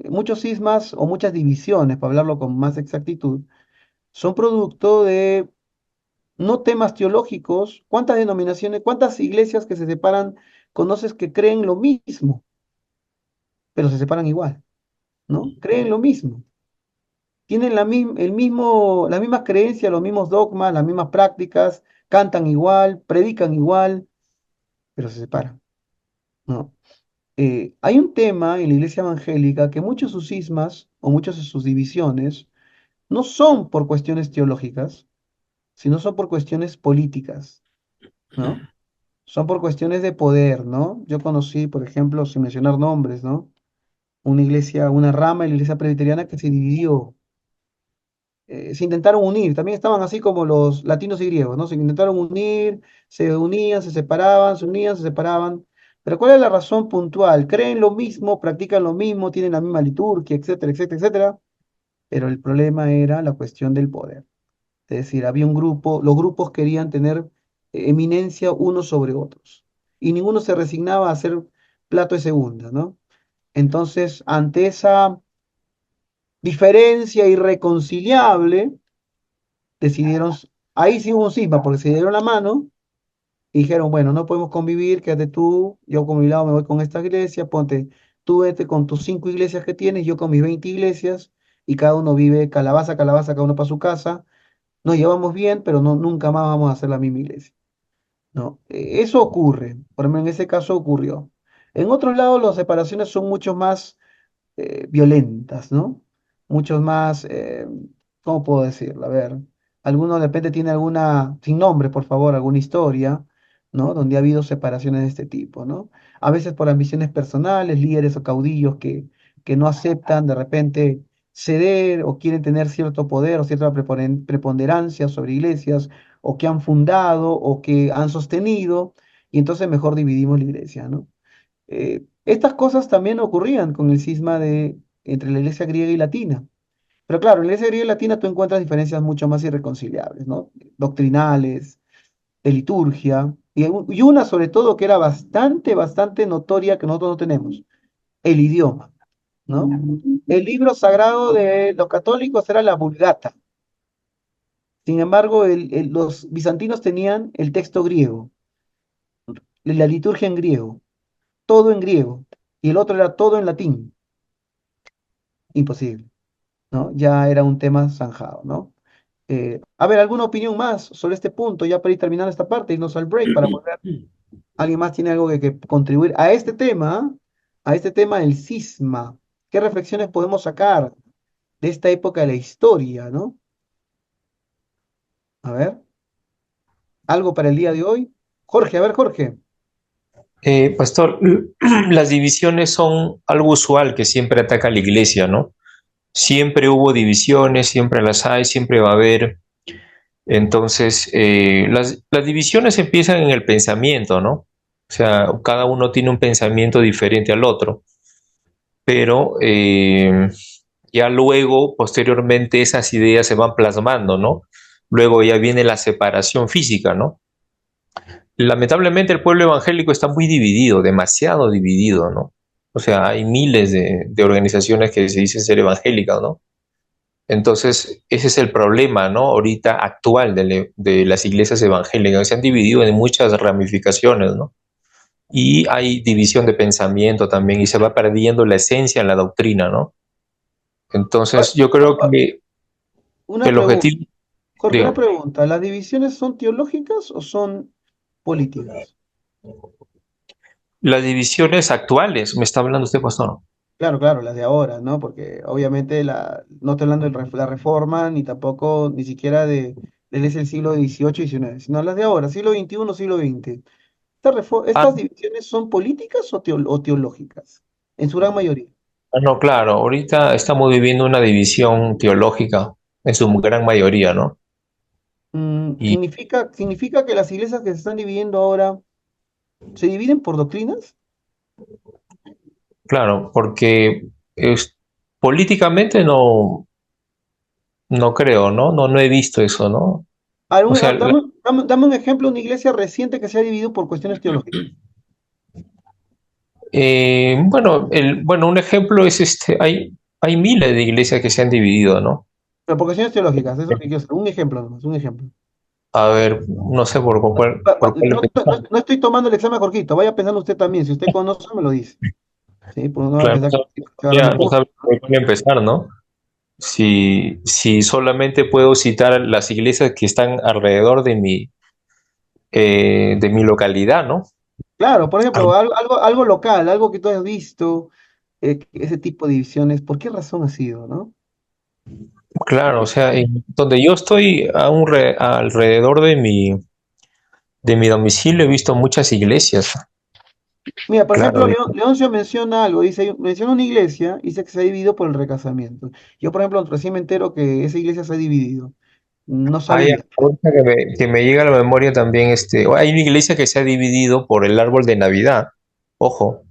Muchos cismas o muchas divisiones, para hablarlo con más exactitud, son producto de no temas teológicos. ¿Cuántas denominaciones, cuántas iglesias que se separan conoces que creen lo mismo, pero se separan igual, ¿no? Creen lo mismo. Tienen las mismas creencias, los mismos dogmas, las mismas prácticas, cantan igual, predican igual, pero se separan, ¿no? Hay un tema en la iglesia evangélica que muchos de sus cismas o muchas de sus divisiones no son por cuestiones teológicas, sino son por cuestiones políticas, ¿no? Son por cuestiones de poder, ¿no? Yo conocí, por ejemplo, sin mencionar nombres, ¿no? Una iglesia, una rama de la iglesia presbiteriana que se dividió. Se intentaron unir, también estaban así como los latinos y griegos, ¿no? Se intentaron unir, se unían, se separaban, se unían, se separaban. Pero ¿cuál es la razón puntual? Creen lo mismo, practican lo mismo, tienen la misma liturgia, etcétera, etcétera, etcétera. Pero el problema era la cuestión del poder. Es decir, había un grupo, los grupos querían tener eminencia unos sobre otros. Y ninguno se resignaba a ser plato de segunda, ¿no? Entonces, ante esa diferencia irreconciliable, decidieron, ahí sí hubo un cisma, porque se dieron la mano y dijeron, bueno, no podemos convivir, quédate tú, yo con mi lado me voy con esta iglesia, ponte, tú vete con tus 5 iglesias que tienes, yo con mis 20 iglesias, y cada uno vive calabaza, calabaza, cada uno para su casa. Nos llevamos bien, pero no, nunca más vamos a hacer la misma iglesia. ¿No? Eso ocurre, por ejemplo, en ese caso ocurrió. En otros lados las separaciones son mucho más violentas, ¿no? Muchos más, ¿cómo puedo decirlo? A ver, alguno de repente tiene alguna, sin nombre, por favor, alguna historia, ¿no? Donde ha habido separaciones de este tipo, ¿no? A veces por ambiciones personales, líderes o caudillos que no aceptan de repente ceder o quieren tener cierto poder o cierta preponderancia sobre iglesias o que han fundado o que han sostenido, y entonces mejor dividimos la iglesia, ¿no? Estas cosas también ocurrían con el cisma entre la iglesia griega y latina. Pero claro, en la iglesia griega y latina tú encuentras diferencias mucho más irreconciliables, ¿no? Doctrinales, de liturgia, y una sobre todo que era bastante, bastante notoria que nosotros no tenemos, el idioma, ¿no? El libro sagrado de los católicos era la Vulgata. Sin embargo, los bizantinos tenían el texto griego, la liturgia en griego, todo en griego, y el otro era todo en latín. Imposible, ¿no? Ya era un tema zanjado, ¿no? A ver, ¿alguna opinión más sobre este punto? Ya para ir terminando esta parte, irnos al break para volver. ¿Alguien más tiene algo que contribuir a este tema? A este tema del cisma. ¿Qué reflexiones podemos sacar de esta época de la historia, ¿no? A ver, algo para el día de hoy. Jorge, a ver, Jorge. Pastor, las divisiones son algo usual que siempre ataca a la iglesia, ¿no? Siempre hubo divisiones, siempre las hay, siempre va a haber. Entonces, las divisiones empiezan en el pensamiento, ¿no? O sea, cada uno tiene un pensamiento diferente al otro, pero ya luego, posteriormente, esas ideas se van plasmando, ¿no? Luego ya viene la separación física, ¿no? Lamentablemente el pueblo evangélico está muy dividido, demasiado dividido, ¿no? O sea, hay miles de organizaciones que se dicen ser evangélicas, ¿no? Entonces, ese es el problema, ¿no? Ahorita actual de las iglesias evangélicas, se han dividido en muchas ramificaciones, ¿no? Y hay división de pensamiento también, y se va perdiendo la esencia en la doctrina, ¿no? Entonces, yo creo que Una el pregunta, objetivo, Jorge, una digo, pregunta. ¿Las divisiones son teológicas o son políticas? las divisiones actuales, ¿me está hablando usted, pastor? Claro, claro, las de ahora, ¿no? Porque obviamente no estoy hablando de la reforma, ni tampoco, ni siquiera del siglo XVIII y XIX, sino las de ahora, siglo XXI, siglo XX. Ah, ¿Estas divisiones son políticas o teológicas? En su gran mayoría. no, claro, ahorita estamos viviendo una división teológica en su gran mayoría, ¿no? Y ¿Significa que las iglesias que se están dividiendo ahora se dividen por doctrinas? claro, porque políticamente no creo, ¿no? No he visto eso, ¿no? O sea, Dame un ejemplo de una iglesia reciente que se ha dividido por cuestiones teológicas. bueno, un ejemplo es hay miles de iglesias que se han dividido, ¿no? Pero por cuestiones teológicas, eso es lo que quiero saber. Un ejemplo nomás, un ejemplo. A ver, no sé por cuál empezar. No estoy tomando el examen Jorquito, vaya pensando usted también. Si usted conoce, me lo dice. ¿Sí? Porque no va a Claro, pensar que se va a ya ganar no puntos. sabes por cuál empezar, ¿no? Si solamente puedo citar las iglesias que están alrededor de mi localidad, ¿no? Claro, por ejemplo, algo local, algo que tú has visto, ese tipo de divisiones, ¿por qué razón ha sido, no? Claro, o sea, donde yo estoy alrededor de mi domicilio he visto muchas iglesias. Mira, por Claro, ejemplo, Leoncio menciona algo, menciona una iglesia, dice que se ha dividido por el recasamiento. Yo, por ejemplo, recién me entero que esa iglesia se ha dividido. No hay sabía. ahorita que me llega a la memoria también, hay una iglesia que se ha dividido por el árbol de Navidad. Ojo,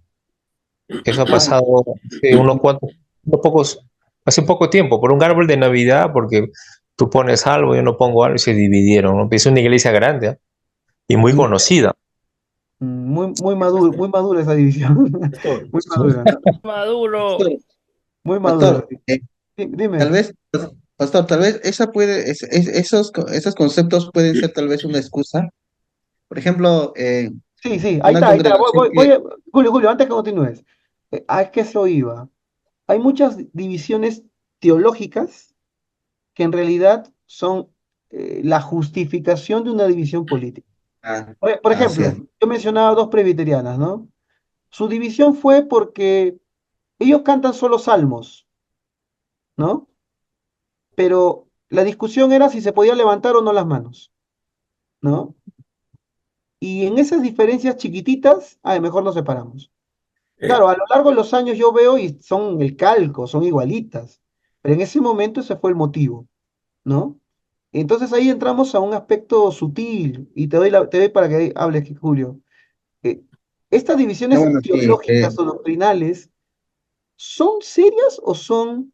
eso ha Ah, pasado hace hace poco tiempo, por un árbol de Navidad, porque tú pones algo, yo no pongo algo y se dividieron, ¿no? Es una iglesia grande, ¿eh? Y muy conocida. muy madura esa división. Muy madura, ¿no? Maduro. Muy madura. Pastor, Dime. tal vez, Pastor, tal vez esos conceptos pueden ser tal vez una excusa. Por ejemplo, Sí, sí, ahí una está, ahí está. congregación que, Julio, antes que continúes. Es que eso iba. Hay muchas divisiones teológicas que en realidad son la justificación de una división política. Por Así ejemplo, es. yo mencionaba dos presbiterianas, ¿no? Su división fue porque ellos cantan solo salmos, ¿no? Pero la discusión era si se podía levantar o no las manos, ¿no? Y en esas diferencias chiquititas, mejor nos separamos. Claro, a lo largo de los años yo veo y son el calco, son igualitas, pero en ese momento ese fue el motivo, ¿no? Entonces ahí entramos a un aspecto sutil y te doy para que hables, Julio. Eh, Estas No, divisiones bueno, sí, teológicas o doctrinales, ¿son serias o son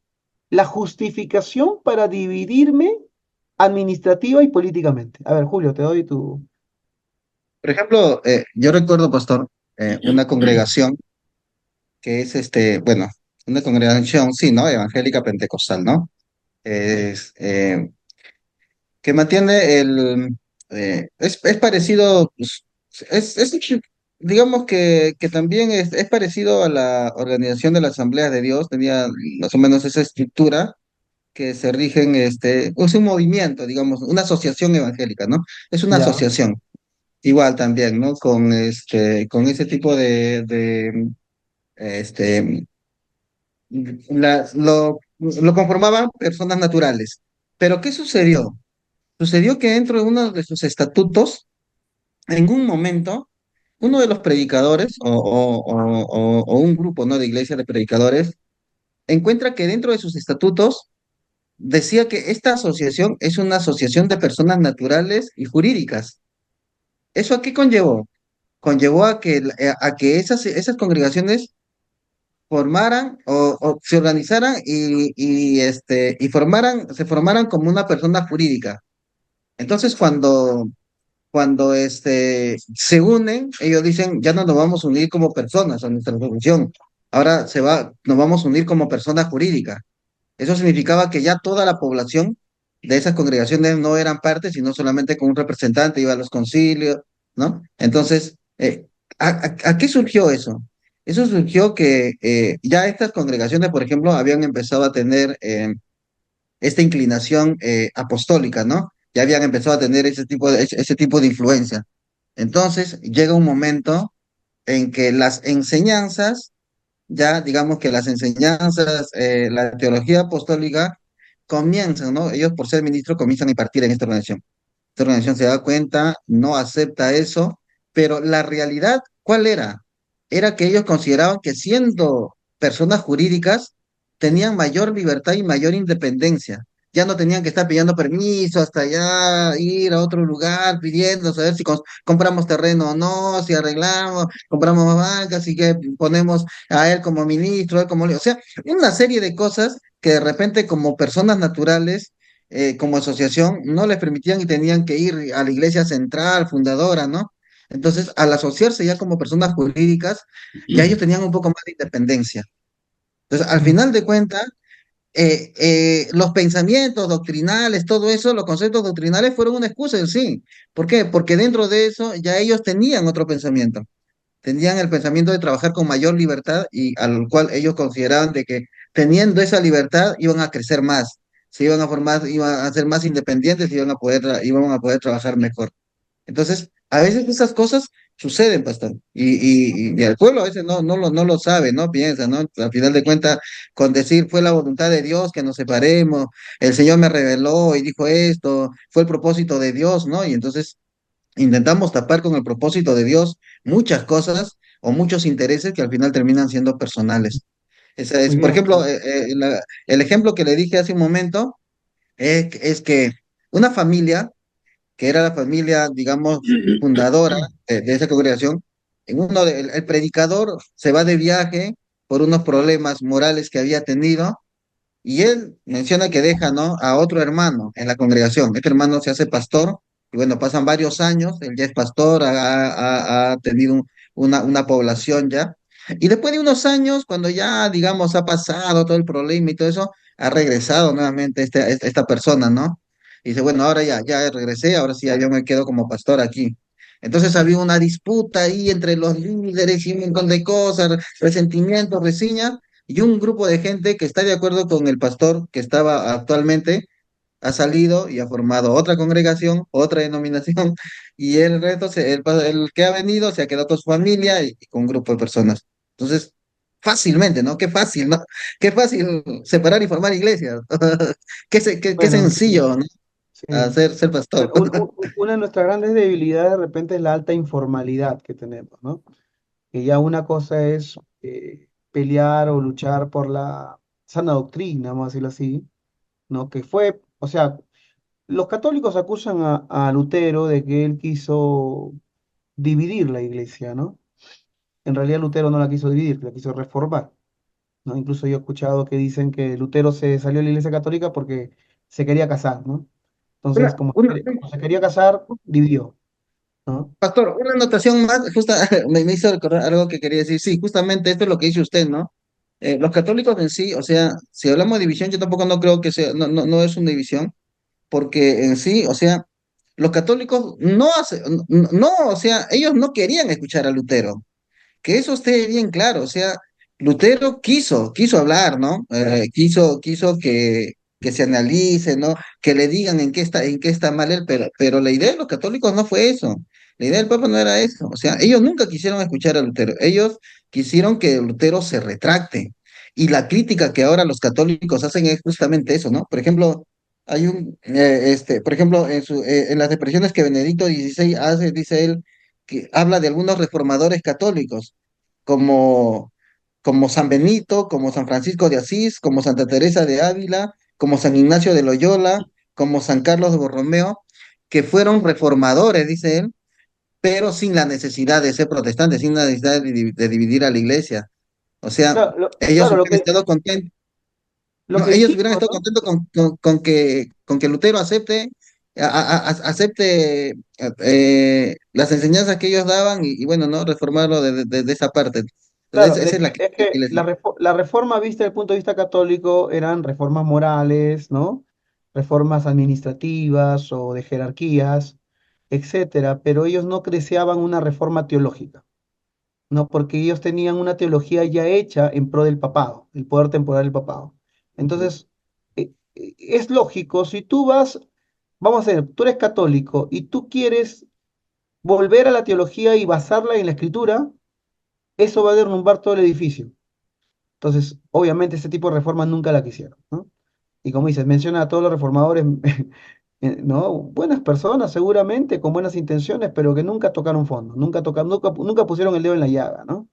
la justificación para dividirme administrativa y políticamente? A ver, Julio, te doy tu... por ejemplo, yo recuerdo, pastor, una congregación que es bueno, una congregación, sí, ¿no? Evangélica pentecostal, ¿no? Es, que mantiene es parecido, pues, es, digamos que también es parecido a la organización de la Asamblea de Dios, tenía más o menos esa estructura que se rigen, es un movimiento, digamos, una asociación evangélica, ¿no? Es una Ya, asociación, igual también, ¿no? Con ese tipo este, lo conformaban personas naturales. Pero ¿qué sucedió? Sucedió que dentro de uno de sus estatutos, en un momento, uno de los predicadores o un grupo, ¿no? De iglesia de predicadores encuentra que dentro de sus estatutos decía que esta asociación es una asociación de personas naturales y jurídicas. ¿Eso a qué conllevó? Conllevó a que esas congregaciones formaran o se organizaran se formaran como una persona jurídica. Entonces, cuando se unen, ellos dicen, ya no nos vamos a unir como personas a nuestra religión, ahora nos vamos a unir como persona jurídica. Eso significaba que ya toda la población de esas congregaciones no eran parte, sino solamente con un representante, iba a los concilios, ¿no? Entonces, ¿a qué surgió eso? Eso surgió que ya estas congregaciones, por ejemplo, habían empezado a tener esta inclinación apostólica, ¿no? Ya habían empezado a tener ese tipo de influencia. Entonces, llega un momento en que las enseñanzas, ya digamos que las enseñanzas, la teología apostólica comienzan, ¿no? Ellos por ser ministros comienzan a impartir en esta organización. Esta organización se da cuenta, no acepta eso, pero la realidad, ¿cuál era? Era que ellos consideraban que siendo personas jurídicas, tenían mayor libertad y mayor independencia. Ya no tenían que estar pidiendo permiso hasta allá, ir a otro lugar pidiendo, saber si compramos terreno o no, si arreglamos, compramos bancas, si que ponemos a él como ministro, él como... O sea, una serie de cosas que de repente como personas naturales como asociación no les permitían y tenían que ir a la iglesia central, fundadora, ¿no? Entonces, al asociarse ya como personas jurídicas, ya ellos tenían un poco más de independencia. Entonces, al final de cuentas, los pensamientos doctrinales, todo eso, los conceptos doctrinales fueron una excusa en sí. ¿Por qué? Porque dentro de eso ya ellos tenían otro pensamiento. Tenían el pensamiento de trabajar con mayor libertad y al cual ellos consideraban de que teniendo esa libertad iban a crecer más, se iban a formar, iban a ser más independientes y iban a poder trabajar mejor. Entonces, a veces esas cosas suceden, pastor, y el pueblo a veces no lo sabe, no piensa, ¿no? Al final de cuentas, con decir fue la voluntad de Dios que nos separemos, el Señor me reveló y dijo esto, fue el propósito de Dios, ¿no? Y entonces intentamos tapar con el propósito de Dios muchas cosas o muchos intereses que al final terminan siendo personales. muy Por bien. ejemplo, el ejemplo que le dije hace un momento es que una familia, que era la familia, digamos, fundadora de esa congregación, el predicador se va de viaje por unos problemas morales que había tenido y él menciona que deja, ¿no? A otro hermano en la congregación. Este hermano se hace pastor y bueno, pasan varios años, él ya es pastor, ha tenido una población ya. Y después de unos años, cuando ya, digamos, ha pasado todo el problema y todo eso, ha regresado nuevamente esta persona, ¿no? Y dice, bueno, ahora ya regresé, ahora sí, ya yo me quedo como pastor aquí. Entonces había una disputa ahí entre los líderes y un montón de cosas, resentimientos, reseñas, y un grupo de gente que está de acuerdo con el pastor que estaba actualmente, ha salido y ha formado otra congregación, otra denominación, y el resto, el que ha venido se ha quedado con su familia y con un grupo de personas. Entonces, fácilmente, ¿no? Qué fácil, ¿no? Qué fácil separar y formar iglesias. Qué Bueno, sencillo, ¿no? sí. Ser pastor. Una de nuestras grandes debilidades de repente es la alta informalidad que tenemos, ¿no? Que ya una cosa es pelear o luchar por la sana doctrina, vamos a decirlo así, ¿no? Que fue, o sea, los católicos acusan a Lutero de que él quiso dividir la iglesia, ¿no? En realidad Lutero no la quiso dividir, la quiso reformar, ¿no? Incluso yo he escuchado que dicen que Lutero se salió de la iglesia católica porque se quería casar, ¿no? Entonces, Una, una- como se quería casar, dividió, ¿no? Pastor, una anotación más, justa, me hizo recordar algo que quería decir. Sí, justamente esto es lo que dice usted, ¿no? Los católicos en sí, o sea, si hablamos de división, yo tampoco no creo que sea, no es una división, porque en sí, o sea, los católicos o sea, ellos no querían escuchar a Lutero, que eso esté bien claro, o sea, Lutero quiso hablar, ¿no? Quiso que se analice, ¿no? Que le digan en qué está mal él, pero la idea de los católicos no fue eso, la idea del Papa no era eso, o sea, ellos nunca quisieron escuchar a Lutero, ellos quisieron que Lutero se retracte, y la crítica que ahora los católicos hacen es justamente eso, ¿no? Por ejemplo, por ejemplo, en las expresiones que Benedicto XVI hace, dice él, que habla de algunos reformadores católicos, como, como San Benito, como San Francisco de Asís, como Santa Teresa de Ávila, como San Ignacio de Loyola, como San Carlos de Borromeo, que fueron reformadores, dice él, pero sin la necesidad de ser protestantes, sin la necesidad de dividir a la iglesia. O sea, Claro, ellos claro, hubieran estado contentos, lo no, que ellos dijimos, hubieran estado ¿no? contentos con que Lutero acepte las enseñanzas que ellos daban y bueno, ¿no? Reformarlo de esa parte. Entonces, Claro, esa es la es crítica que que les hago. la reforma vista desde el punto de vista católico eran reformas morales, ¿no? Reformas administrativas o de jerarquías, etcétera, pero ellos no deseaban una reforma teológica, ¿no? Porque ellos tenían una teología ya hecha en pro del papado, el poder temporal del papado. Entonces, es lógico, si tú vas, vamos a ver, tú eres católico y tú quieres volver a la teología y basarla en la escritura, eso va a derrumbar todo el edificio. Entonces, obviamente, ese tipo de reformas nunca la quisieron, ¿no? Y como dices, menciona a todos los reformadores, ¿no? Buenas personas, seguramente, con buenas intenciones, pero que nunca tocaron fondo, nunca pusieron el dedo en la llaga, ¿no?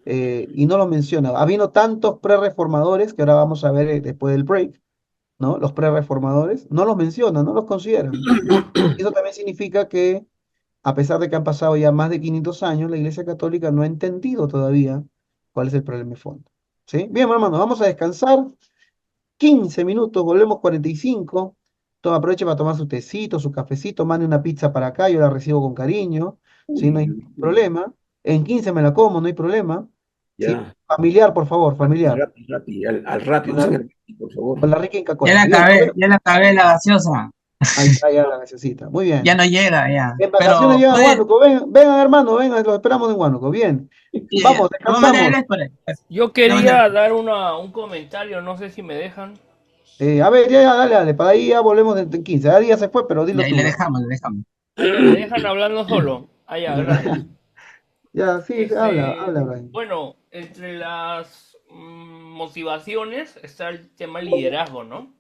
Y no lo menciona. Habiendo tantos pre-reformadores, que ahora vamos a ver después del break, ¿no? Los pre-reformadores, no los mencionan, no los consideran. Y eso también significa que, a pesar de que han pasado ya más de 500 años, la Iglesia Católica no ha entendido todavía cuál es el problema de fondo. ¿Sí? Bien, hermanos, vamos a descansar 15 minutos, volvemos 45. Toma, aproveche para tomar su tecito, su cafecito, mande una pizza para acá, yo la recibo con cariño, ¿sí? No hay problema. En 15 me la como, no hay problema. ¿Sí? Ya, Familiar, por favor, familiar. al rapi, Con usen la, el rapi, por favor. con la rica Inca Kola. Bien, Ya la acabé la gaseosa. ahí está ya la gaseosita. Muy Ya bien. no llega, ya. En vacaciones Pero llegan a puede, Huánuco, vengan, hermano, vengan, los esperamos en Huánuco. Bien. Vamos, vamos a mandar el descansamos. Yo quería dar un comentario, no sé si me dejan. A ver, ya, dale, para ahí ya volvemos en 15. Ahí ya se fue, pero Y dilo ahí tú. le dejamos, le dejamos. Ah, ya, me dejan hablando solo. Ah, ya, gracias. Ya, sí, habla, Brian. Bueno, entre las motivaciones está el tema del liderazgo, ¿no?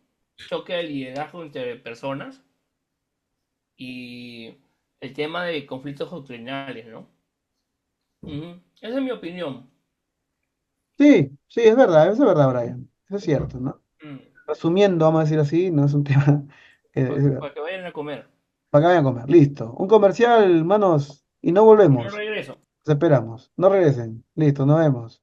Choque de liderazgo entre personas y el tema de conflictos doctrinales, ¿no? Esa es mi opinión. Sí, sí, es verdad, Brian. Eso es cierto, ¿no? Resumiendo, vamos a decir así, no es un tema. Es verdad. Para que vayan a comer. Para que vayan a comer, listo. Un comercial, hermanos, y no No volvemos. regreso. Los esperamos. No regresen. Listo, nos vemos.